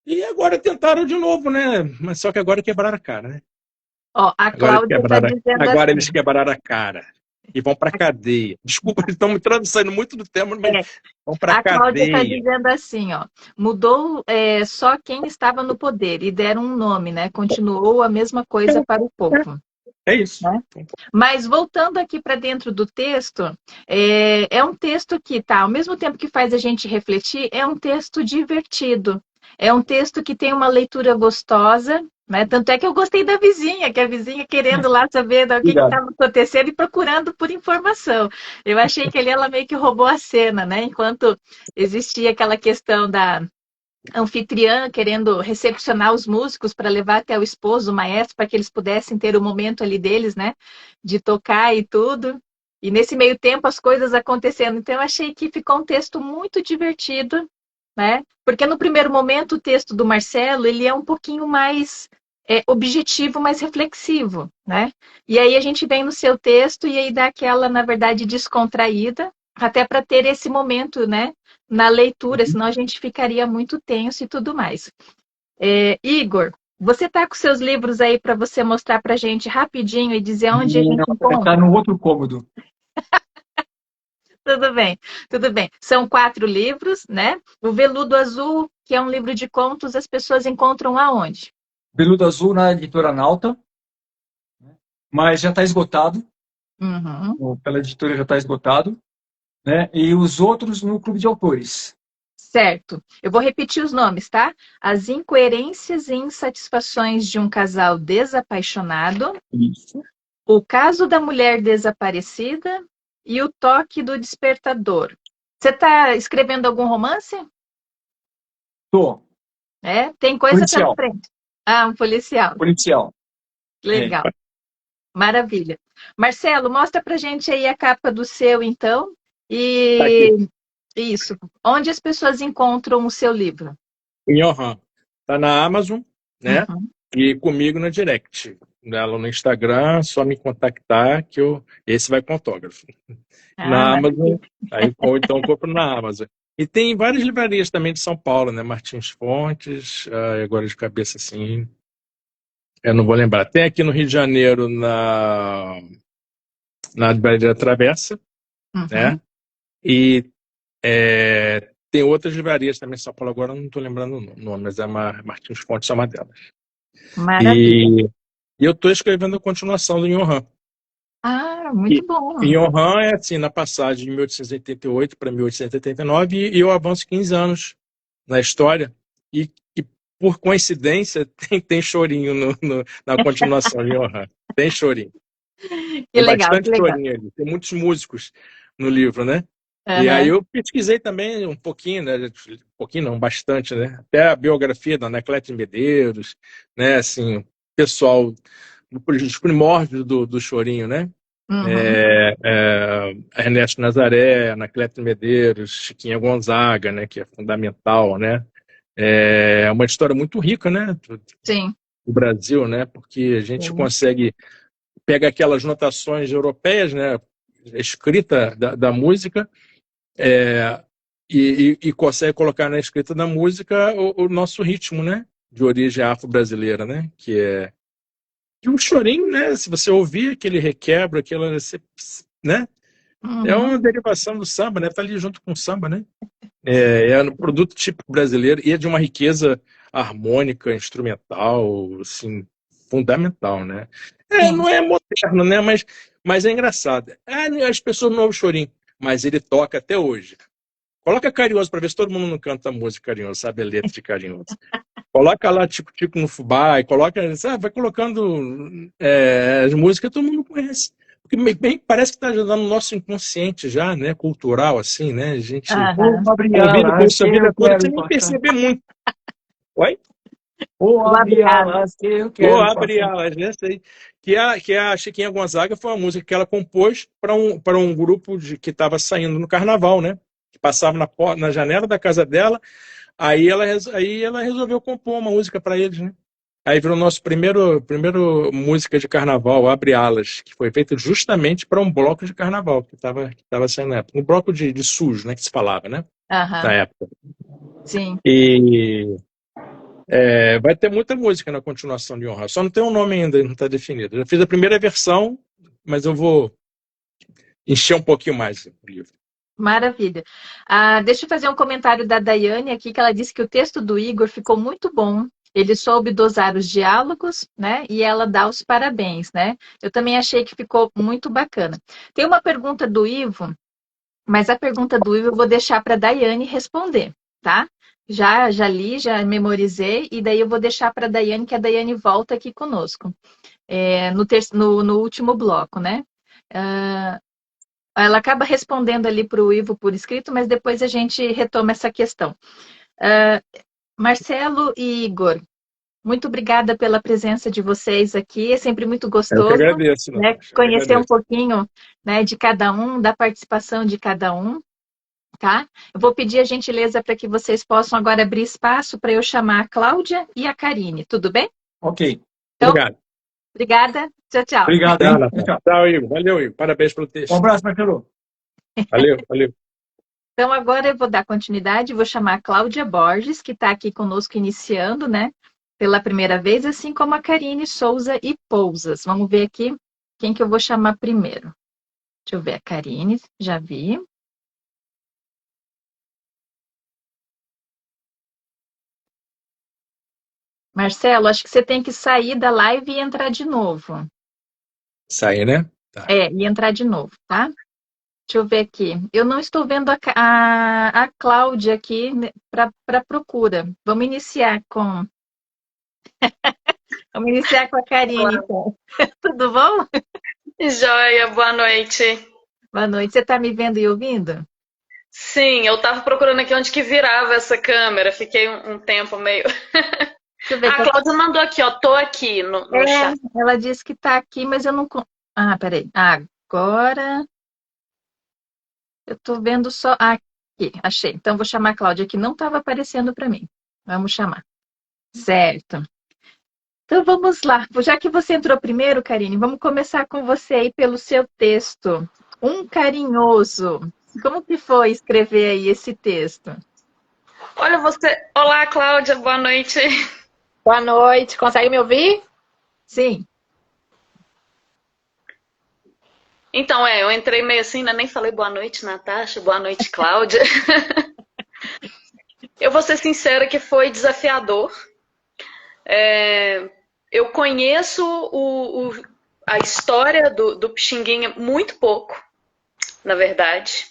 E agora tentaram de novo, né? Mas só que agora quebraram a cara, né? A Cláudia está dizendo agora assim, eles quebraram a cara. E vão para cadeia. Desculpa, eles estão me traduzindo muito do tema, mas vão para cadeia. A Cláudia está dizendo assim, mudou só quem estava no poder e deram um nome, né? Continuou a mesma coisa para o povo. É isso. Né? Mas voltando aqui para dentro do texto, é um texto que tá, ao mesmo tempo que faz a gente refletir, é um texto divertido. É um texto que tem uma leitura gostosa, né? Tanto é que eu gostei da vizinha, que a vizinha querendo lá saber o que estava acontecendo e procurando por informação. Eu achei que ali ela meio que roubou a cena, né? Enquanto existia aquela questão da anfitriã querendo recepcionar os músicos para levar até o esposo, o maestro, para que eles pudessem ter o momento ali deles, né? De tocar e tudo. E nesse meio tempo as coisas acontecendo. Então eu achei que ficou um texto muito divertido, né? Porque no primeiro momento o texto do Marcelo, ele é um pouquinho mais objetivo, mais reflexivo, né? E aí a gente vem no seu texto e aí dá aquela, na verdade, descontraída, até para ter esse momento, né? Na leitura, senão a gente ficaria muito tenso e tudo mais. Igor, você está com seus livros aí para você mostrar para a gente rapidinho e dizer onde a gente encontra? Está no outro cômodo. Tudo bem, tudo bem. São 4 livros, né? O Veludo Azul, que é um livro de contos, as pessoas encontram aonde? Veludo Azul na editora Nauta, mas já está esgotado. Uhum. Pela editora já está esgotado, né? E os outros no Clube de Autores. Certo. Eu vou repetir os nomes, tá? As incoerências e insatisfações de um casal desapaixonado, Isso. o caso da mulher desaparecida e o toque do despertador. Você está escrevendo algum romance? Tô. É? Tem coisa pela Policial. frente. Ah, um policial. Policial. Legal. Maravilha. Marcelo, mostra pra gente aí a capa do seu, então. Tá aqui. E isso. Onde as pessoas encontram o seu livro? Em Johan. Tá na Amazon, né? Uhum. E comigo no direct. Ela no Instagram, só me contactar que esse vai com autógrafo. Ah, Na Amazon, maravilha. ou então compro na Amazon. E tem várias livrarias também de São Paulo, né? Martins Fontes, agora de cabeça assim, eu não vou lembrar. Tem aqui no Rio de Janeiro, na Livraria Travessa, né? Uhum. E tem outras livrarias também em São Paulo, agora eu não estou lembrando o nome, mas Martins Fontes é uma delas. Maravilha. E eu estou escrevendo a continuação do Johan. Ah, E muito bom. Johan é assim, na passagem de 1888 para 1889, e eu avanço 15 anos na história, e por coincidência tem chorinho na continuação de Johan. Tem chorinho. Que Tem legal, que bastante legal. chorinho ali. Tem muitos músicos no livro, né? E aí Uhum. eu pesquisei também um pouquinho, né? Um pouquinho não, bastante, né? Até a biografia da Anacleto Medeiros, né? Assim, o pessoal, os primórdios do chorinho, né? Uhum. Ernesto Nazaré, Anacleto Medeiros, Chiquinha Gonzaga, né? Que é fundamental, né? É uma história muito rica, né? Sim. Do Brasil, né? Porque a gente Sim. consegue pega aquelas notações europeias, né? Escrita da música, e consegue colocar na escrita da música o nosso ritmo, né? De origem afro-brasileira, né? Que um chorinho, né? Se você ouvir aquele requebra, né? É Uhum. uma derivação do samba, né? Tá ali junto com o samba, né? É um produto típico brasileiro e é de uma riqueza harmônica, instrumental, assim, fundamental, né? Sim. Não é moderno, né? Mas é engraçado. As pessoas não ouvem chorinho, mas ele toca até hoje. Coloca Carinhoso para ver se todo mundo não canta música Carinhoso, sabe a letra de Carinhoso. Coloca lá Tico Tico no Fubá, vai colocando as músicas que todo mundo conhece. Porque bem, parece que está ajudando o nosso inconsciente já, né? Cultural, assim, né? A gente Ô, Aham. convive com Gabrielas, isso a que eu vida toda quero sem nem passar. perceber muito. Oi? Ô, O abre Gabrielas, que eu Vou quero abrir passar. elas, né? Sei. Que a Chiquinha Gonzaga foi uma música que ela compôs para um grupo que estava saindo no carnaval, né? Que passava na janela da casa dela. Aí ela resolveu compor uma música para eles, né? Aí virou nosso primeiro música de carnaval, Abre Alas, que foi feita justamente para um bloco de carnaval que estava saindo na época. Um bloco de sujo, né? Que se falava, né? Na Aham. época. Sim. E vai ter muita música na continuação de Honra. Só não tem um nome ainda, não está definido. Eu já fiz a primeira versão, mas eu vou encher um pouquinho mais o livro. Maravilha. Deixa eu fazer um comentário da Daiane aqui, que ela disse que o texto do Igor ficou muito bom. Ele soube dosar os diálogos, né? E ela dá os parabéns, né? Eu também achei que ficou muito bacana. Tem uma pergunta do Ivo, mas a pergunta do Ivo eu vou deixar para a Daiane responder, tá? Já li, já memorizei, e daí eu vou deixar para a Daiane, que a Daiane volta aqui conosco, no último bloco, né? Ela acaba respondendo ali para o Ivo por escrito, mas depois a gente retoma essa questão. Marcelo e Igor, muito obrigada pela presença de vocês aqui. É sempre muito Eu que gostoso, agradeço, né, Natasha. Eu que conhecer um agradeço. pouquinho, né, de cada um, da participação de cada um, tá? Eu vou pedir a gentileza para que vocês possam agora abrir espaço para eu chamar a Cláudia e a Karine, tudo bem? Ok. Então, Obrigado. obrigada. Tchau, tchau. Obrigado, Tchau, hein? Natasha. Tchau. Tchau, Igor. Valeu, Igor. Parabéns pelo Um texto. abraço, Marcelo. Valeu, valeu. Então, agora eu vou dar continuidade, vou chamar a Cláudia Borges, que está aqui conosco iniciando, né, pela primeira vez, assim como a Karine Souza e Pousas. Vamos ver aqui quem que eu vou chamar primeiro. Deixa eu ver, a Karine, já vi. Marcelo, acho que você tem que sair da live e entrar de novo. Sair, né? Tá. E entrar de novo, tá? Deixa eu ver aqui. Eu não estou vendo a Cláudia aqui para procura. Vamos iniciar com a Karine, então. Tudo bom? Joia, boa noite. Boa noite. Você está me vendo e ouvindo? Sim, eu tava procurando aqui onde que virava essa câmera. Fiquei um tempo meio. Deixa eu ver. A Cláudia mandou aqui, ó. Tô aqui no chat. Ela disse que está aqui, mas eu não. Peraí. Agora. Eu estou vendo só. Aqui, achei. Então, vou chamar a Cláudia, que não estava aparecendo para mim. Vamos chamar. Certo. Então, vamos lá. Já que você entrou primeiro, Karine, vamos começar com você aí pelo seu texto. Um carinhoso. Como que foi escrever aí esse texto? Olha você. Olá, Cláudia, boa noite. Boa noite. Consegue me ouvir? Sim. Então, eu entrei meio assim, né? Nem falei boa noite, Natasha, boa noite, Cláudia. Eu vou ser sincera que foi desafiador. Eu conheço a história do Pixinguinha muito pouco, na verdade.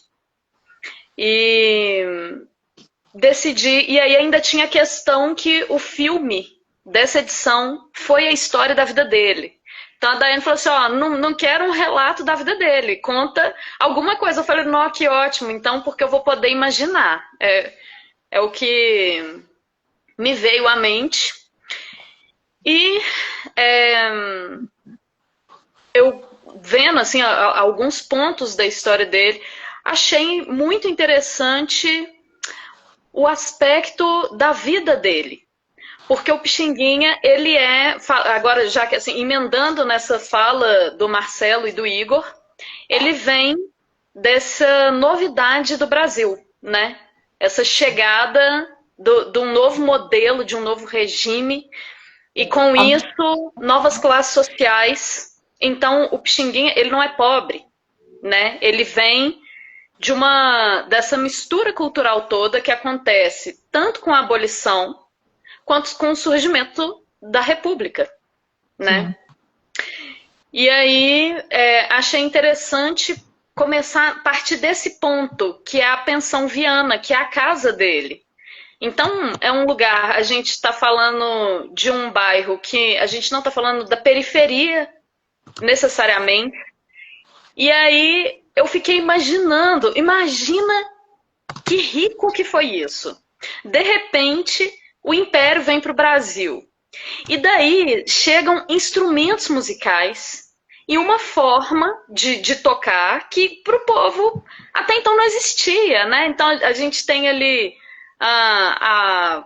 E decidi. E aí ainda tinha a questão que o filme dessa edição foi a história da vida dele. Então a Daiane falou assim, não quero um relato da vida dele, conta alguma coisa. Eu falei, não, que ótimo, então, porque eu vou poder imaginar. É o que me veio à mente. E eu vendo assim, alguns pontos da história dele, achei muito interessante o aspecto da vida dele. Porque o Pixinguinha, ele agora já que assim, emendando nessa fala do Marcelo e do Igor, ele vem dessa novidade do Brasil, né? Essa chegada de um novo modelo, de um novo regime, e com isso, novas classes sociais. Então, o Pixinguinha, ele não é pobre, né? Ele vem dessa mistura cultural toda que acontece tanto com a abolição quanto com o surgimento da República, né? E aí, achei interessante começar a partir desse ponto, que é a Pensão Viana, que é a casa dele. Então, é um lugar, a gente está falando de um bairro que a gente não está falando da periferia, necessariamente. E aí, eu fiquei imaginando, imagina que rico que foi isso. De repente, o Império vem para o Brasil. E daí chegam instrumentos musicais e uma forma de tocar que para o povo até então não existia, né? Então a gente tem ali a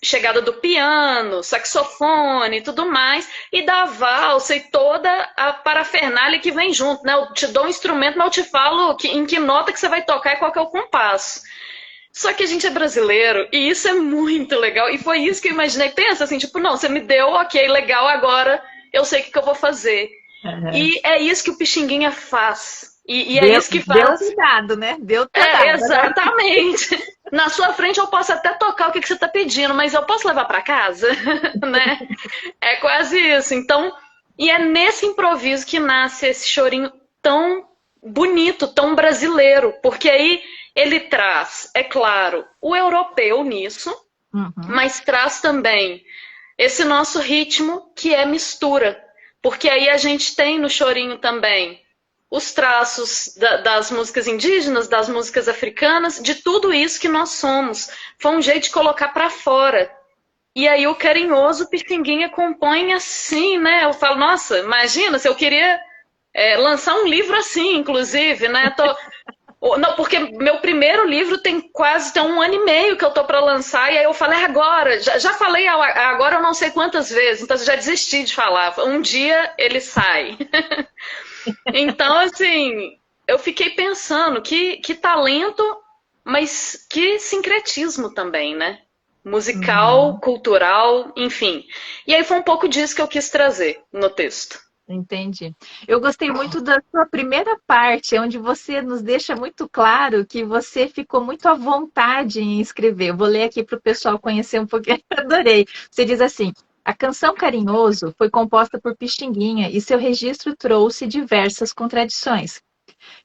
chegada do piano, saxofone e tudo mais, e da valsa e toda a parafernália que vem junto, né? Eu te dou um instrumento, mas eu te falo em que nota que você vai tocar e qual que é o compasso. Só que a gente é brasileiro e isso é muito legal. E foi isso que eu imaginei. Pensa assim, tipo, não, você me deu, ok, legal, agora eu sei o que eu vou fazer. E é isso que o Pixinguinha faz. E é isso que faz. Deu cuidado, né? Deu cuidado. Exatamente. Na sua frente eu posso até tocar o que você está pedindo, mas eu posso levar para casa, né? É quase isso. Então, e é nesse improviso que nasce esse chorinho tão bonito, tão brasileiro, porque aí ele traz, é claro, o europeu nisso, mas traz também esse nosso ritmo que é mistura. Porque aí a gente tem no chorinho também os traços das músicas indígenas, das músicas africanas, de tudo isso que nós somos. Foi um jeito de colocar para fora. E aí o carinhoso Pixinguinha compõe assim, né? Eu falo, nossa, imagina se eu queria lançar um livro assim, inclusive, né? Não, porque meu primeiro livro tem 1 ano e meio que eu tô para lançar, e aí eu falei agora, já falei agora eu não sei quantas vezes, então eu já desisti de falar. Um dia ele sai. Então, assim, eu fiquei pensando que talento, mas que sincretismo também, né? Musical, cultural, enfim. E aí foi um pouco disso que eu quis trazer no texto. Entendi. Eu gostei muito da sua primeira parte, onde você nos deixa muito claro que você ficou muito à vontade em escrever. Eu vou ler aqui para o pessoal conhecer um pouquinho. Adorei. Você diz assim: a canção Carinhoso foi composta por Pixinguinha e seu registro trouxe diversas contradições,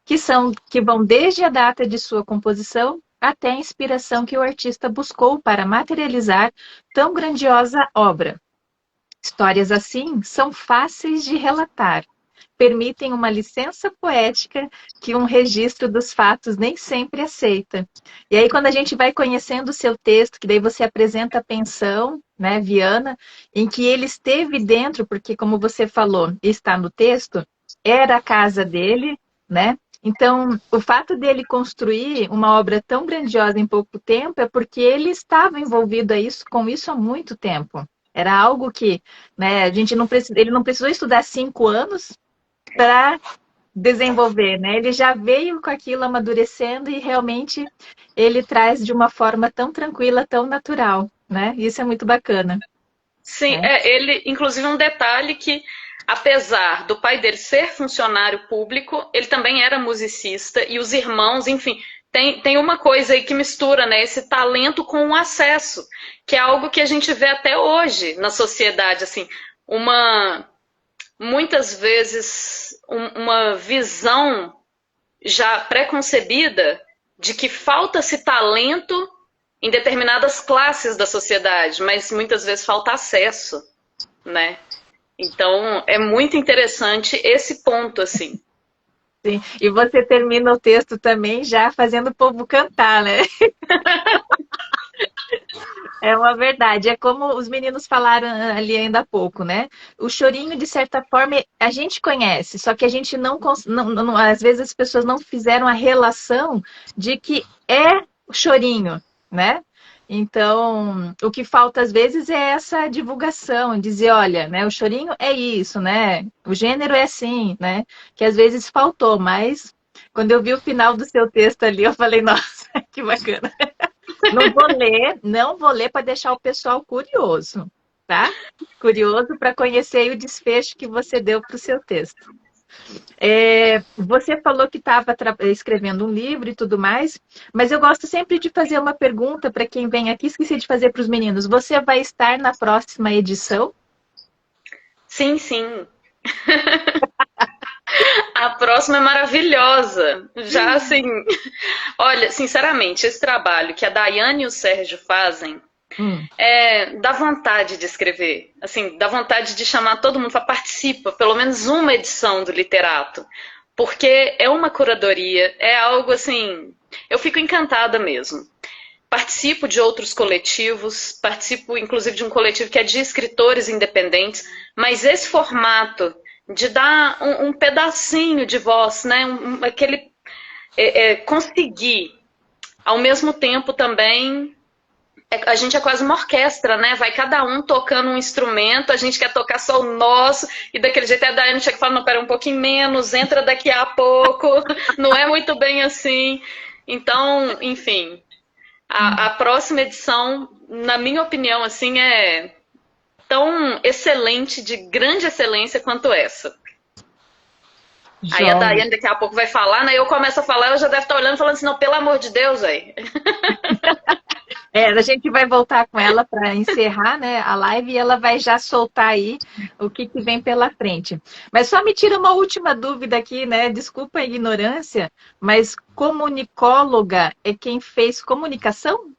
que vão desde a data de sua composição até a inspiração que o artista buscou para materializar tão grandiosa obra. Histórias assim são fáceis de relatar, permitem uma licença poética que um registro dos fatos nem sempre aceita. E aí, quando a gente vai conhecendo o seu texto, que daí você apresenta a pensão, né, Viana, em que ele esteve dentro, porque, como você falou, está no texto, era a casa dele, né? Então, o fato dele construir uma obra tão grandiosa em pouco tempo é porque ele estava envolvido com isso há muito tempo. Era algo que, né, a gente não ele não precisou estudar 5 anos para desenvolver, né? Ele já veio com aquilo amadurecendo e realmente ele traz de uma forma tão tranquila, tão natural, né? Isso é muito bacana. Sim, Né? ele, inclusive, um detalhe que, apesar do pai dele ser funcionário público, ele também era musicista e os irmãos, enfim, tem uma coisa aí que mistura, né, esse talento com o acesso, que é algo que a gente vê até hoje na sociedade, assim, muitas vezes uma visão já pré-concebida de que falta-se talento em determinadas classes da sociedade, mas muitas vezes falta acesso, né? Então, é muito interessante esse ponto, assim. Sim. E você termina o texto também já fazendo o povo cantar, né? É uma verdade. É como os meninos falaram ali ainda há pouco, né? O chorinho, de certa forma, a gente conhece, só que a gente às vezes as pessoas não fizeram a relação de que é o chorinho, né? Então, o que falta às vezes é essa divulgação, dizer, olha, né, o chorinho é isso, né? O gênero é assim, né? Que às vezes faltou, mas quando eu vi o final do seu texto ali, eu falei, nossa, que bacana. Não vou ler para deixar o pessoal curioso, tá? Curioso para conhecer o desfecho que você deu para o seu texto. Você falou que estava escrevendo um livro e tudo mais, mas eu gosto sempre de fazer uma pergunta para quem vem aqui, esqueci de fazer para os meninos. Você vai estar na próxima edição? Sim, sim. A próxima é maravilhosa. Já assim, olha, sinceramente, esse trabalho que a Daiane e o Sérgio fazem dá vontade de escrever. Assim, dá vontade de chamar todo mundo para participa, pelo menos uma edição do Literato. Porque é uma curadoria, é algo assim. Eu fico encantada mesmo. Participo de outros coletivos, participo inclusive de um coletivo que é de escritores independentes, mas esse formato de dar um pedacinho de voz, né? Conseguir, ao mesmo tempo também, a gente é quase uma orquestra, né? Vai cada um tocando um instrumento, a gente quer tocar só o nosso, e daquele jeito a Daiane chega e fala, não, pera um pouquinho menos, entra daqui a pouco, não é muito bem assim. Então, enfim, a próxima edição, na minha opinião, assim, é tão excelente, de grande excelência quanto essa. Aí a Daiane daqui a pouco vai falar, né? Eu começo a falar, ela já deve estar olhando e falando assim, não, pelo amor de Deus, aí. A gente vai voltar com ela para encerrar, né, a live e ela vai já soltar aí o que vem pela frente. Mas só me tira uma última dúvida aqui, né? Desculpa a ignorância, mas comunicóloga é quem fez comunicação?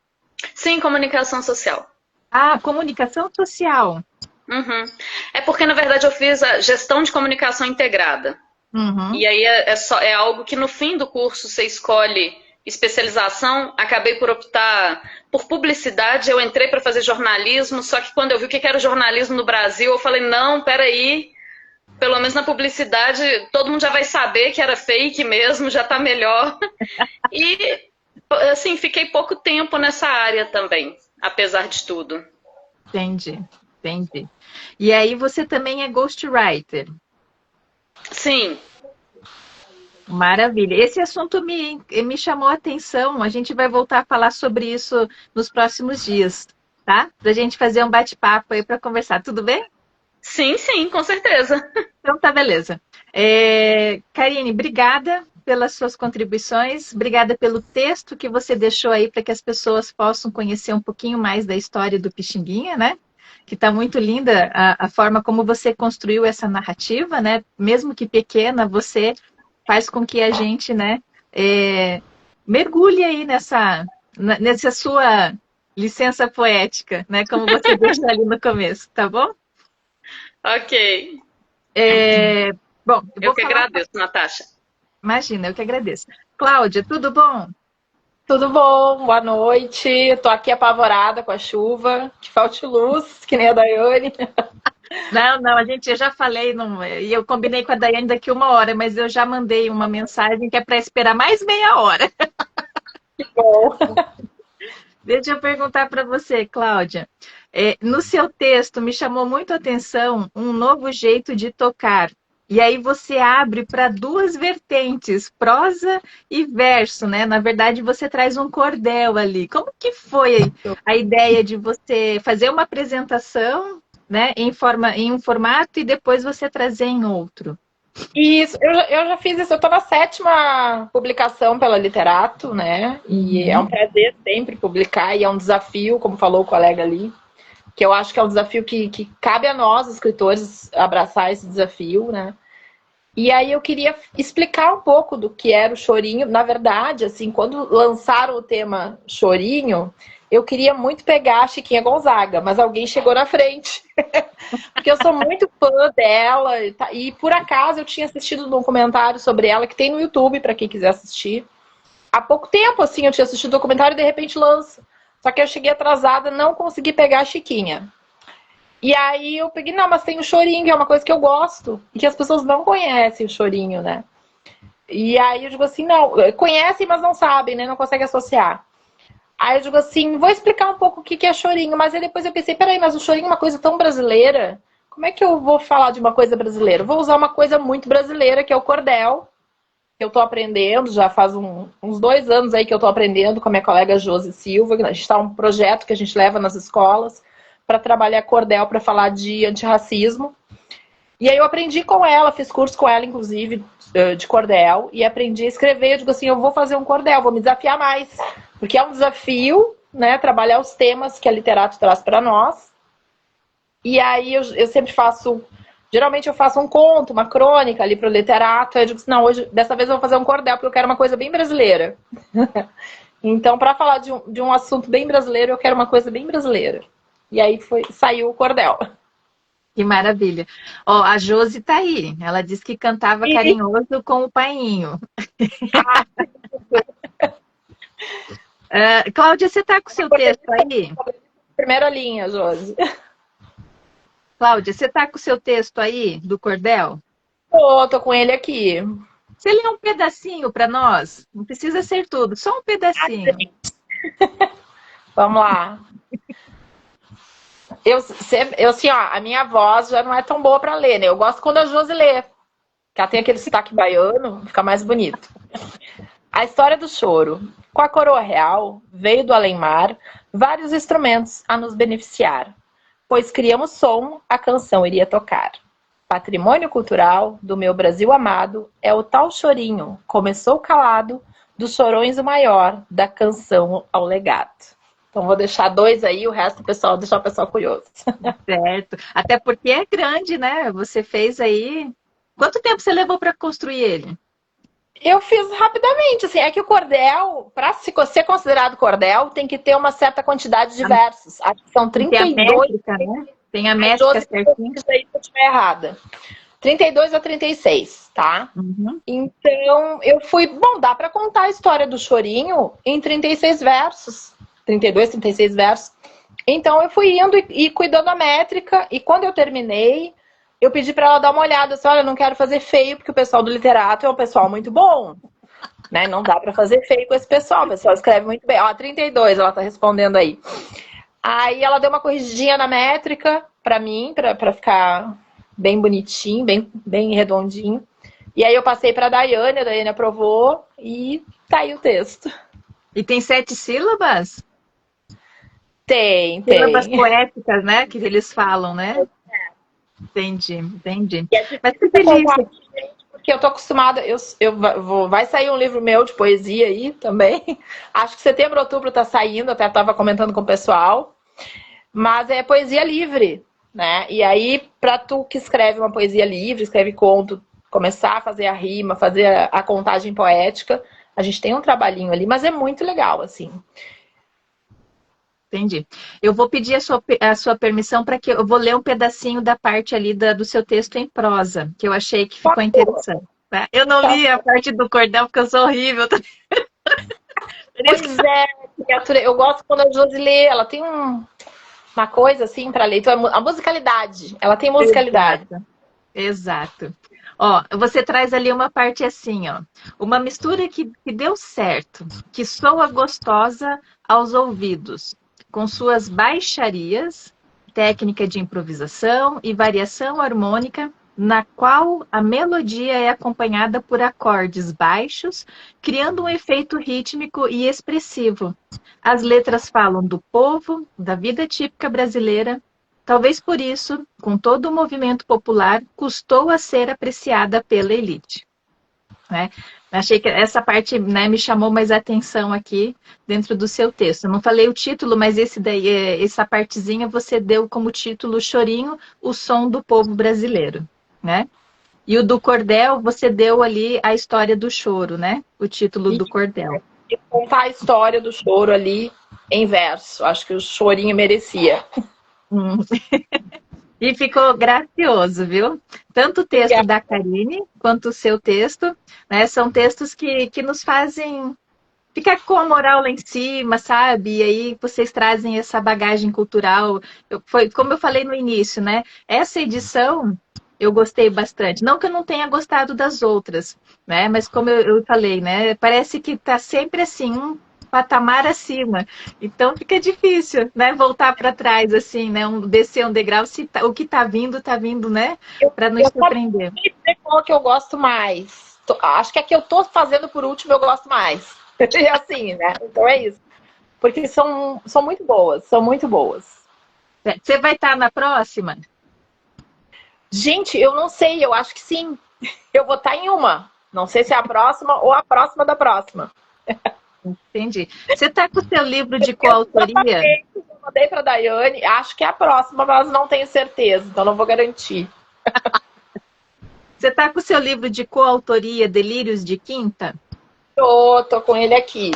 Sim, comunicação social. Ah, comunicação social. Uhum. É porque, na verdade, eu fiz a gestão de comunicação integrada. Uhum. E aí é algo que no fim do curso você escolhe especialização. Acabei por optar por publicidade. Eu entrei para fazer jornalismo, só que quando eu vi o que era o jornalismo no Brasil, eu falei, não, peraí, pelo menos na publicidade todo mundo já vai saber que era fake mesmo, já tá melhor. E, assim, fiquei pouco tempo nessa área também, apesar de tudo. Entendi. E aí você também é ghostwriter? Sim. Maravilha. Esse assunto me chamou a atenção. A gente vai voltar a falar sobre isso nos próximos dias, tá? Pra gente fazer um bate-papo aí para conversar. Tudo bem? Sim, com certeza. Então tá, beleza. Karine, obrigada pelas suas contribuições, obrigada pelo texto que você deixou aí para que as pessoas possam conhecer um pouquinho mais da história do Pixinguinha, né? Que está muito linda a forma como você construiu essa narrativa, né? Mesmo que pequena, você faz com que a gente, né, mergulhe aí nessa sua licença poética, né? Como você deixa ali no começo, tá bom? Ok. Bom, eu que agradeço, Natasha. Imagina, eu que agradeço. Cláudia, tudo bom? Tudo bom, boa noite. Tô aqui apavorada com a chuva, que falte luz, que nem a Daiane. Não, eu já falei, e eu combinei com a Daiane daqui 1 hora, mas eu já mandei uma mensagem que é para esperar mais meia hora. Que bom. Deixa eu perguntar para você, Cláudia. No seu texto me chamou muito a atenção um novo jeito de tocar. E aí você abre para 2 vertentes, prosa e verso, né? Na verdade, você traz um cordel ali. Como que foi a ideia de você fazer uma apresentação, né, em um formato e depois você trazer em outro? Isso, eu já fiz isso, eu tô na 7ª publicação pela Literato, né? E é um prazer sempre publicar, e é um desafio, como falou o colega ali, que eu acho que é um desafio que cabe a nós, escritores, abraçar esse desafio, né? E aí eu queria explicar um pouco do que era o chorinho. Na verdade, assim, quando lançaram o tema chorinho, eu queria muito pegar a Chiquinha Gonzaga, mas alguém chegou na frente. Porque eu sou muito fã dela, e por acaso eu tinha assistido um documentário sobre ela, que tem no YouTube, para quem quiser assistir. Há pouco tempo, assim, eu tinha assistido o documentário e de repente lança. Só que eu cheguei atrasada, não consegui pegar a Chiquinha. E aí eu peguei, não, mas tem o chorinho, que é uma coisa que eu gosto, e que as pessoas não conhecem o chorinho, né? E aí eu digo assim, não, conhecem, mas não sabem, né? Não conseguem associar. Aí eu digo assim, vou explicar um pouco o que é chorinho, mas aí depois eu pensei, peraí, mas o chorinho é uma coisa tão brasileira, como é que eu vou falar de uma coisa brasileira? Eu vou usar uma coisa muito brasileira, que é o cordel, que eu tô aprendendo, já faz uns 2 anos aí que eu tô aprendendo com a minha colega Josi Silva, a gente tá um projeto que a gente leva nas escolas para trabalhar cordel, para falar de antirracismo. E aí eu aprendi com ela, fiz curso com ela, inclusive, de cordel, e aprendi a escrever. Eu digo assim, eu vou fazer um cordel, vou me desafiar mais, porque é um desafio, né, trabalhar os temas que a Literato traz para nós. E aí eu sempre faço, geralmente eu faço um conto, uma crônica ali para o Literato. Aí eu digo assim, não, dessa vez eu vou fazer um cordel, porque eu quero uma coisa bem brasileira. Então, para falar de um assunto bem brasileiro, eu quero uma coisa bem brasileira. E aí saiu o cordel. Que maravilha. Ó, a Josi tá aí. Ela disse que cantava carinhoso com o painho. Cláudia, você tá com o seu texto aí? Primeira linha, Josi. Cláudia, você tá com o seu texto aí do cordel? Tô com ele aqui. Você lê um pedacinho para nós? Não precisa ser tudo, só um pedacinho. Vamos lá. Eu assim, ó, a minha voz já não é tão boa para ler, né? Eu gosto quando a Josi lê, que ela tem aquele sotaque baiano, fica mais bonito. A história do choro. Com a coroa real, veio do além-mar vários instrumentos a nos beneficiar, pois criamos som, a canção iria tocar. Patrimônio cultural do meu Brasil amado é o tal chorinho, começou calado, dos chorões o maior, da canção ao legado. Então vou deixar 2 aí, o resto deixar o pessoal curioso. Certo. Até porque é grande, né? Você fez aí... Quanto tempo você levou para construir ele? Eu fiz rapidamente, assim, é que o cordel, para ser considerado cordel, tem que ter uma certa quantidade de versos. Acho que são 32. Tem a métrica, né? Tem a métrica certinha. Se eu estiver errada. 32 a 36, tá? Uhum. Então, eu fui... Bom, dá para contar a história do chorinho em 36 versos. 32, 36 versos. Então, eu fui indo e cuidando da métrica. E quando eu terminei, eu pedi para ela dar uma olhada. Assim, olha, eu não quero fazer feio, porque o pessoal do Literato é um pessoal muito bom. Né? Não dá para fazer feio com esse pessoal. O pessoal escreve muito bem. Ó, 32, ela tá respondendo aí. Aí ela deu uma corrigidinha na métrica para mim, para ficar bem bonitinho, bem redondinho. E aí eu passei para a Daiane aprovou e tá aí o texto. E tem 7 sílabas? Tem. Sílabas poéticas, né? Que eles falam, né? Entendi, entendi. E é difícil Mas que você delícia. contar, porque eu tô acostumada, vai sair um livro meu de poesia aí também. Acho que setembro, outubro tá saindo, até tava comentando com o pessoal. Mas é poesia livre, né? E aí, para tu que escreve uma poesia livre, escreve conto, começar a fazer a rima, fazer a contagem poética, a gente tem um trabalhinho ali, mas é muito legal, assim. Entendi. Eu vou pedir a sua permissão para que eu vou ler um pedacinho da parte ali do seu texto em prosa, que eu achei que ficou interessante. Tá? Eu não Tá. li a parte do cordel porque eu sou horrível. Pois é, criatura, eu gosto quando a Josi lê, ela tem uma coisa assim para ler, então, a musicalidade, ela tem musicalidade. Exato. Exato. Ó, você traz ali uma parte assim, ó. Uma mistura que deu certo, que soa gostosa aos ouvidos, com suas baixarias, técnica de improvisação e variação harmônica, na qual a melodia é acompanhada por acordes baixos, criando um efeito rítmico e expressivo. As letras falam do povo, da vida típica brasileira. Talvez por isso, com todo o movimento popular, custou a ser apreciada pela elite. Né? Achei que essa parte, né, me chamou mais atenção aqui dentro do seu texto. Eu não falei o título, mas essa partezinha você deu como título Chorinho, o som do povo brasileiro. Né? E o do cordel, você deu ali a história do choro, né? O título do cordel. E contar a história do choro ali em verso. Acho que o chorinho merecia. E ficou gracioso, viu? Tanto o texto da Karine quanto o seu texto, né? São textos que nos fazem ficar com a moral lá em cima, sabe? E aí vocês trazem essa bagagem cultural. Foi como eu falei no início, né? Essa edição eu gostei bastante. Não que eu não tenha gostado das outras, né? Mas como eu falei, né? Parece que tá sempre assim, um patamar acima. Então fica difícil, né? Voltar para trás, assim, né? Descer um degrau, se o que tá vindo, né? Para nos surpreender. Eu sei qual que eu gosto mais. Acho que a que eu tô fazendo por último eu gosto mais. É assim, né? Então é isso. Porque são muito boas, são muito boas. Você vai estar na próxima? Gente, eu não sei, eu acho que sim. Eu vou estar em uma. Não sei se é a próxima ou a próxima da próxima. Entendi. Você está com o seu livro de coautoria? Eu mandei para a Daiane, acho que é a próxima, mas não tenho certeza, então não vou garantir. Você está com o seu livro de coautoria, Delírios de Quinta? Tô com ele aqui.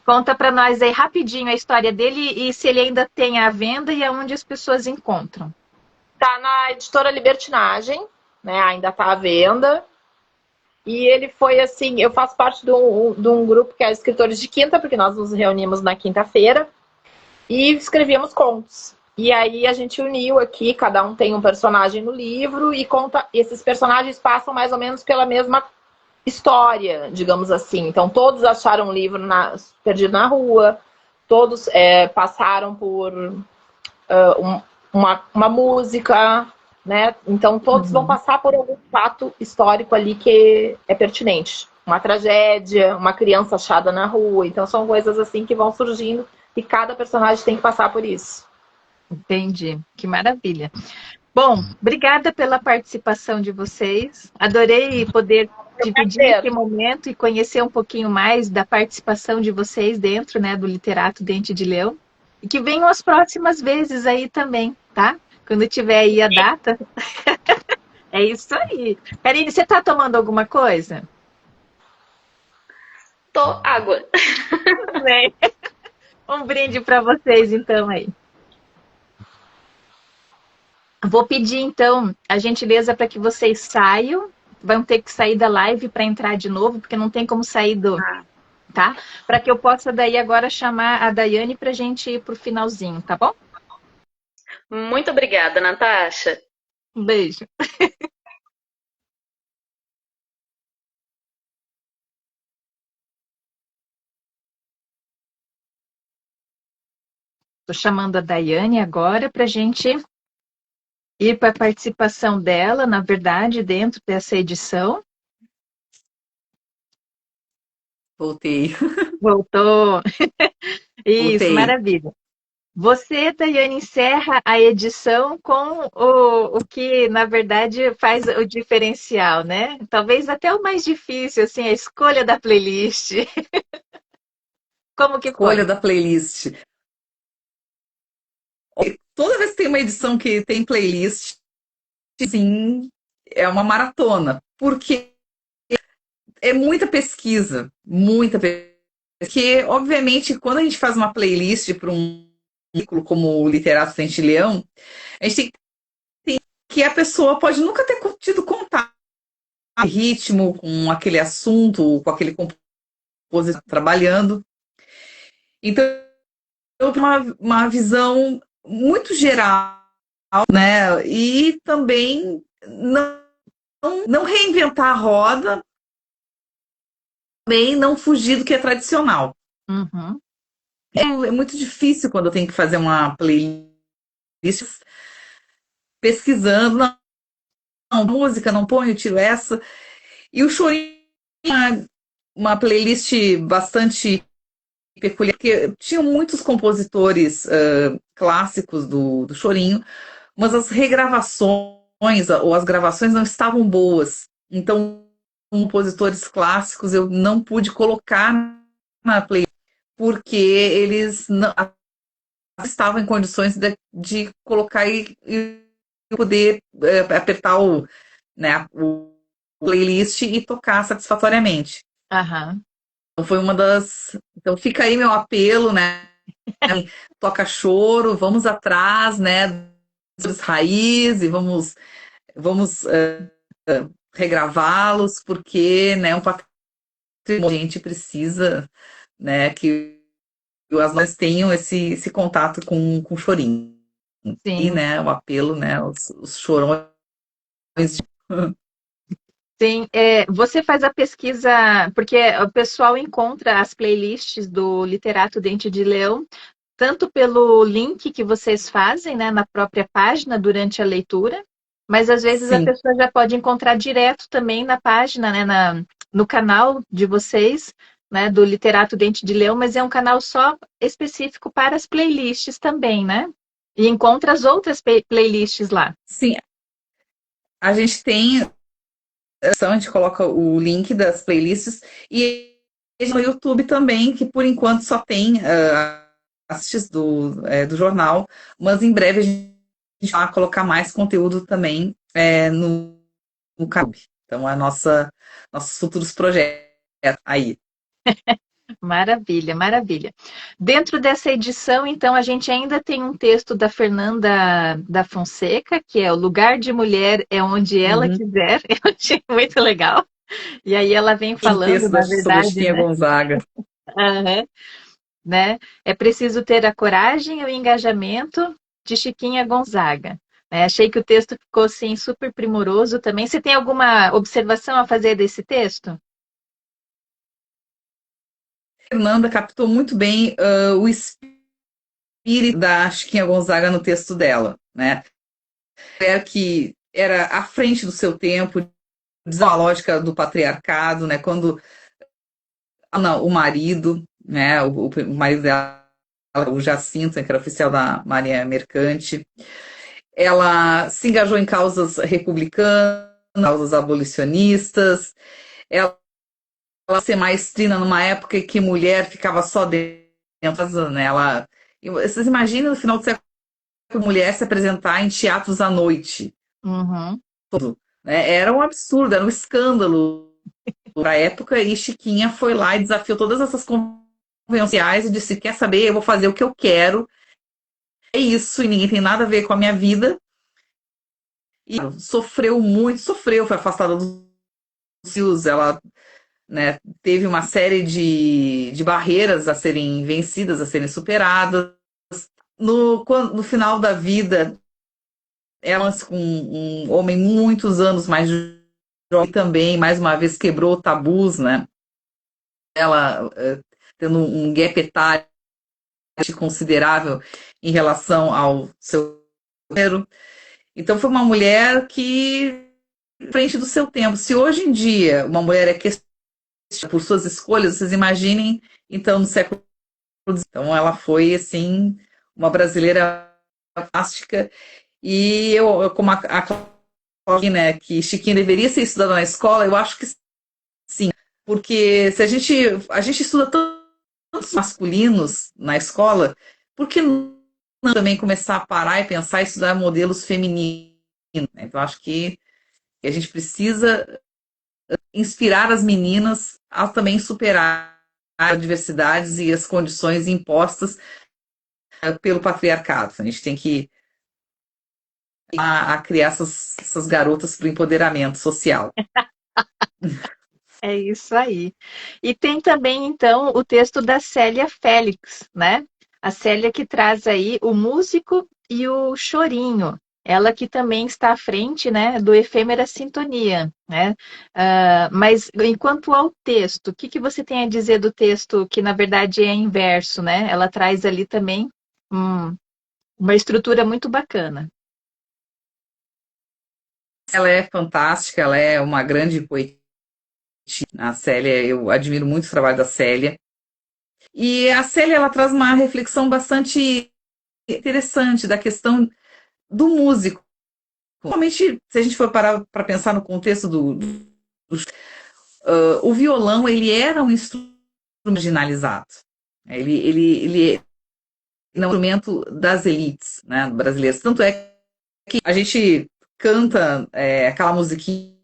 Conta para nós aí rapidinho a história dele e se ele ainda tem à venda e aonde as pessoas encontram. Tá na editora Libertinagem, né? Ainda tá à venda. E ele foi assim, eu faço parte de um grupo que é Escritores de Quinta, porque nós nos reunimos na quinta-feira e escrevíamos contos. E aí a gente uniu aqui, cada um tem um personagem no livro e conta. Esses personagens passam mais ou menos pela mesma história, digamos assim. Então todos acharam um livro perdido na rua, todos passaram por uma música, né? Então todos vão passar por algum fato histórico ali que é pertinente. Uma tragédia, uma criança achada na rua. Então são coisas assim que vão surgindo e cada personagem tem que passar por isso. Entendi. Que maravilha. Bom, obrigada pela participação de vocês. Adorei poder dividir esse momento e conhecer um pouquinho mais da participação de vocês dentro, né, do Literato Dente de Leão. E que venham as próximas vezes aí também, tá? Quando tiver aí a data. É isso aí. Karine, você está tomando alguma coisa? Tô água. Um brinde para vocês, então, aí. Vou pedir, então, a gentileza para que vocês saiam. Vão ter que sair da live para entrar de novo, porque não tem como sair do... Tá? Para que eu possa daí agora chamar a Daiane para a gente ir para o finalzinho, tá bom? Muito obrigada, Natasha. Um beijo. Estou chamando a Daiane agora para a gente ir para a participação dela, na verdade, dentro dessa edição. Voltei. Voltou. Isso, Voltei. maravilha. Você, Tayane, encerra a edição com o que, na verdade, faz o diferencial, né? Talvez até o mais difícil, assim, a escolha da playlist. Como que foi? Escolha da playlist. Toda vez que tem uma edição que tem playlist, sim, é uma maratona, porque é muita pesquisa, muita pesquisa. Porque, obviamente, quando a gente faz uma playlist para um currículo como o Literato Dente de Leão, a gente tem que a pessoa pode nunca ter tido contato com ritmo, com aquele assunto, com aquele compositor trabalhando. Então, eu tenho uma visão muito geral, né? E também não reinventar a roda, também não fugir do que é tradicional. Uhum. É muito difícil quando eu tenho que fazer uma playlist pesquisando, não, música, não ponho, tiro essa. E o Chorinho é uma playlist bastante peculiar, porque tinham muitos compositores clássicos do Chorinho, mas as regravações ou as gravações não estavam boas. Então, compositores clássicos eu não pude colocar na playlist, porque eles não estavam em condições de colocar e poder apertar o playlist e tocar satisfatoriamente. Aham. Então foi uma das. Então fica aí meu apelo, né? Toca choro, vamos atrás, né? Dos raízes e vamos regravá-los, porque, né, um patrimônio, a gente precisa, né, que as mães tenham esse contato com o chorinho. E, Sim. né, o apelo, né, os chorões. Sim, você faz a pesquisa, porque o pessoal encontra as playlists do Literato Dente de Leão, tanto pelo link que vocês fazem, né, na própria página durante a leitura, mas às vezes a Sim. pessoa já pode encontrar direto também na página, né, no canal de vocês, né, do Literato Dente de Leão, mas é um canal só específico para as playlists também, né? E encontra as outras playlists lá. Sim, a gente tem. A gente coloca o link das playlists e no YouTube também, que por enquanto só tem assistes do jornal, mas em breve a gente vai colocar mais conteúdo também no canal. Então, nossos futuros projetos aí. Maravilha, maravilha. Dentro dessa edição, então, a gente ainda tem um texto da Fernanda da Fonseca, que é O Lugar de Mulher é onde ela quiser. Eu achei muito legal. E aí ela vem falando, texto na sobre verdade, Chiquinha né? Gonzaga. Aham, né? É preciso ter a coragem e o engajamento de Chiquinha Gonzaga. Achei que o texto ficou, assim, super primoroso também. Você tem alguma observação a fazer desse texto? Fernanda captou muito bem o espírito da Chiquinha Gonzaga no texto dela, né? Que era à frente do seu tempo, a lógica do patriarcado, né? Quando o marido, né? O marido dela, o Jacinto, que era oficial da Marinha Mercante, ela se engajou em causas republicanas, causas abolicionistas, ela ser maestrina numa época em que mulher ficava só dentro, né? Vocês imaginam no final do século mulher se apresentar em teatros à noite? Uhum. Tudo, né? Era um absurdo, era um escândalo para a época, e Chiquinha foi lá e desafiou todas essas convenções e disse: quer saber, eu vou fazer o que eu quero, é isso, e ninguém tem nada a ver com a minha vida. E sofreu muito, foi afastada dos fios, ela, né, teve uma série de barreiras a serem vencidas, a serem superadas. No final da vida, ela, com um homem muitos anos mais jovem também, mais uma vez quebrou tabus, né? Ela tendo um gap etário considerável em relação ao seu gênero. Então foi uma mulher que, frente do seu tempo, se hoje em dia uma mulher é questionada por suas escolhas, vocês imaginem, então, no século XIX. Então ela foi, assim, uma brasileira fantástica. E eu como a Cláudia, né, que Chiquinha deveria ser estudada na escola, eu acho que sim, porque se a gente estuda tantos masculinos na escola, por que não também começar a parar e pensar e estudar modelos femininos, né? Então, acho que a gente precisa inspirar as meninas a também superar as adversidades e as condições impostas pelo patriarcado. A gente tem que criar essas garotas para o empoderamento social. É isso aí. E tem também, então, o texto da Célia Félix, né? A Célia que traz aí o músico e o chorinho. Ela que também está à frente, né, do Efêmera Sintonia, né? Mas enquanto ao texto, o que você tem a dizer do texto que, na verdade, é inverso, né? Ela traz ali também uma estrutura muito bacana. Ela é fantástica, ela é uma grande poetisa. A Célia, eu admiro muito o trabalho da Célia. E a Célia, ela traz uma reflexão bastante interessante da questão do músico. Realmente, se a gente for parar para pensar no contexto o violão, ele era um instrumento marginalizado. Ele é um instrumento das elites, né, brasileiras. Tanto é que a gente canta aquela musiquinha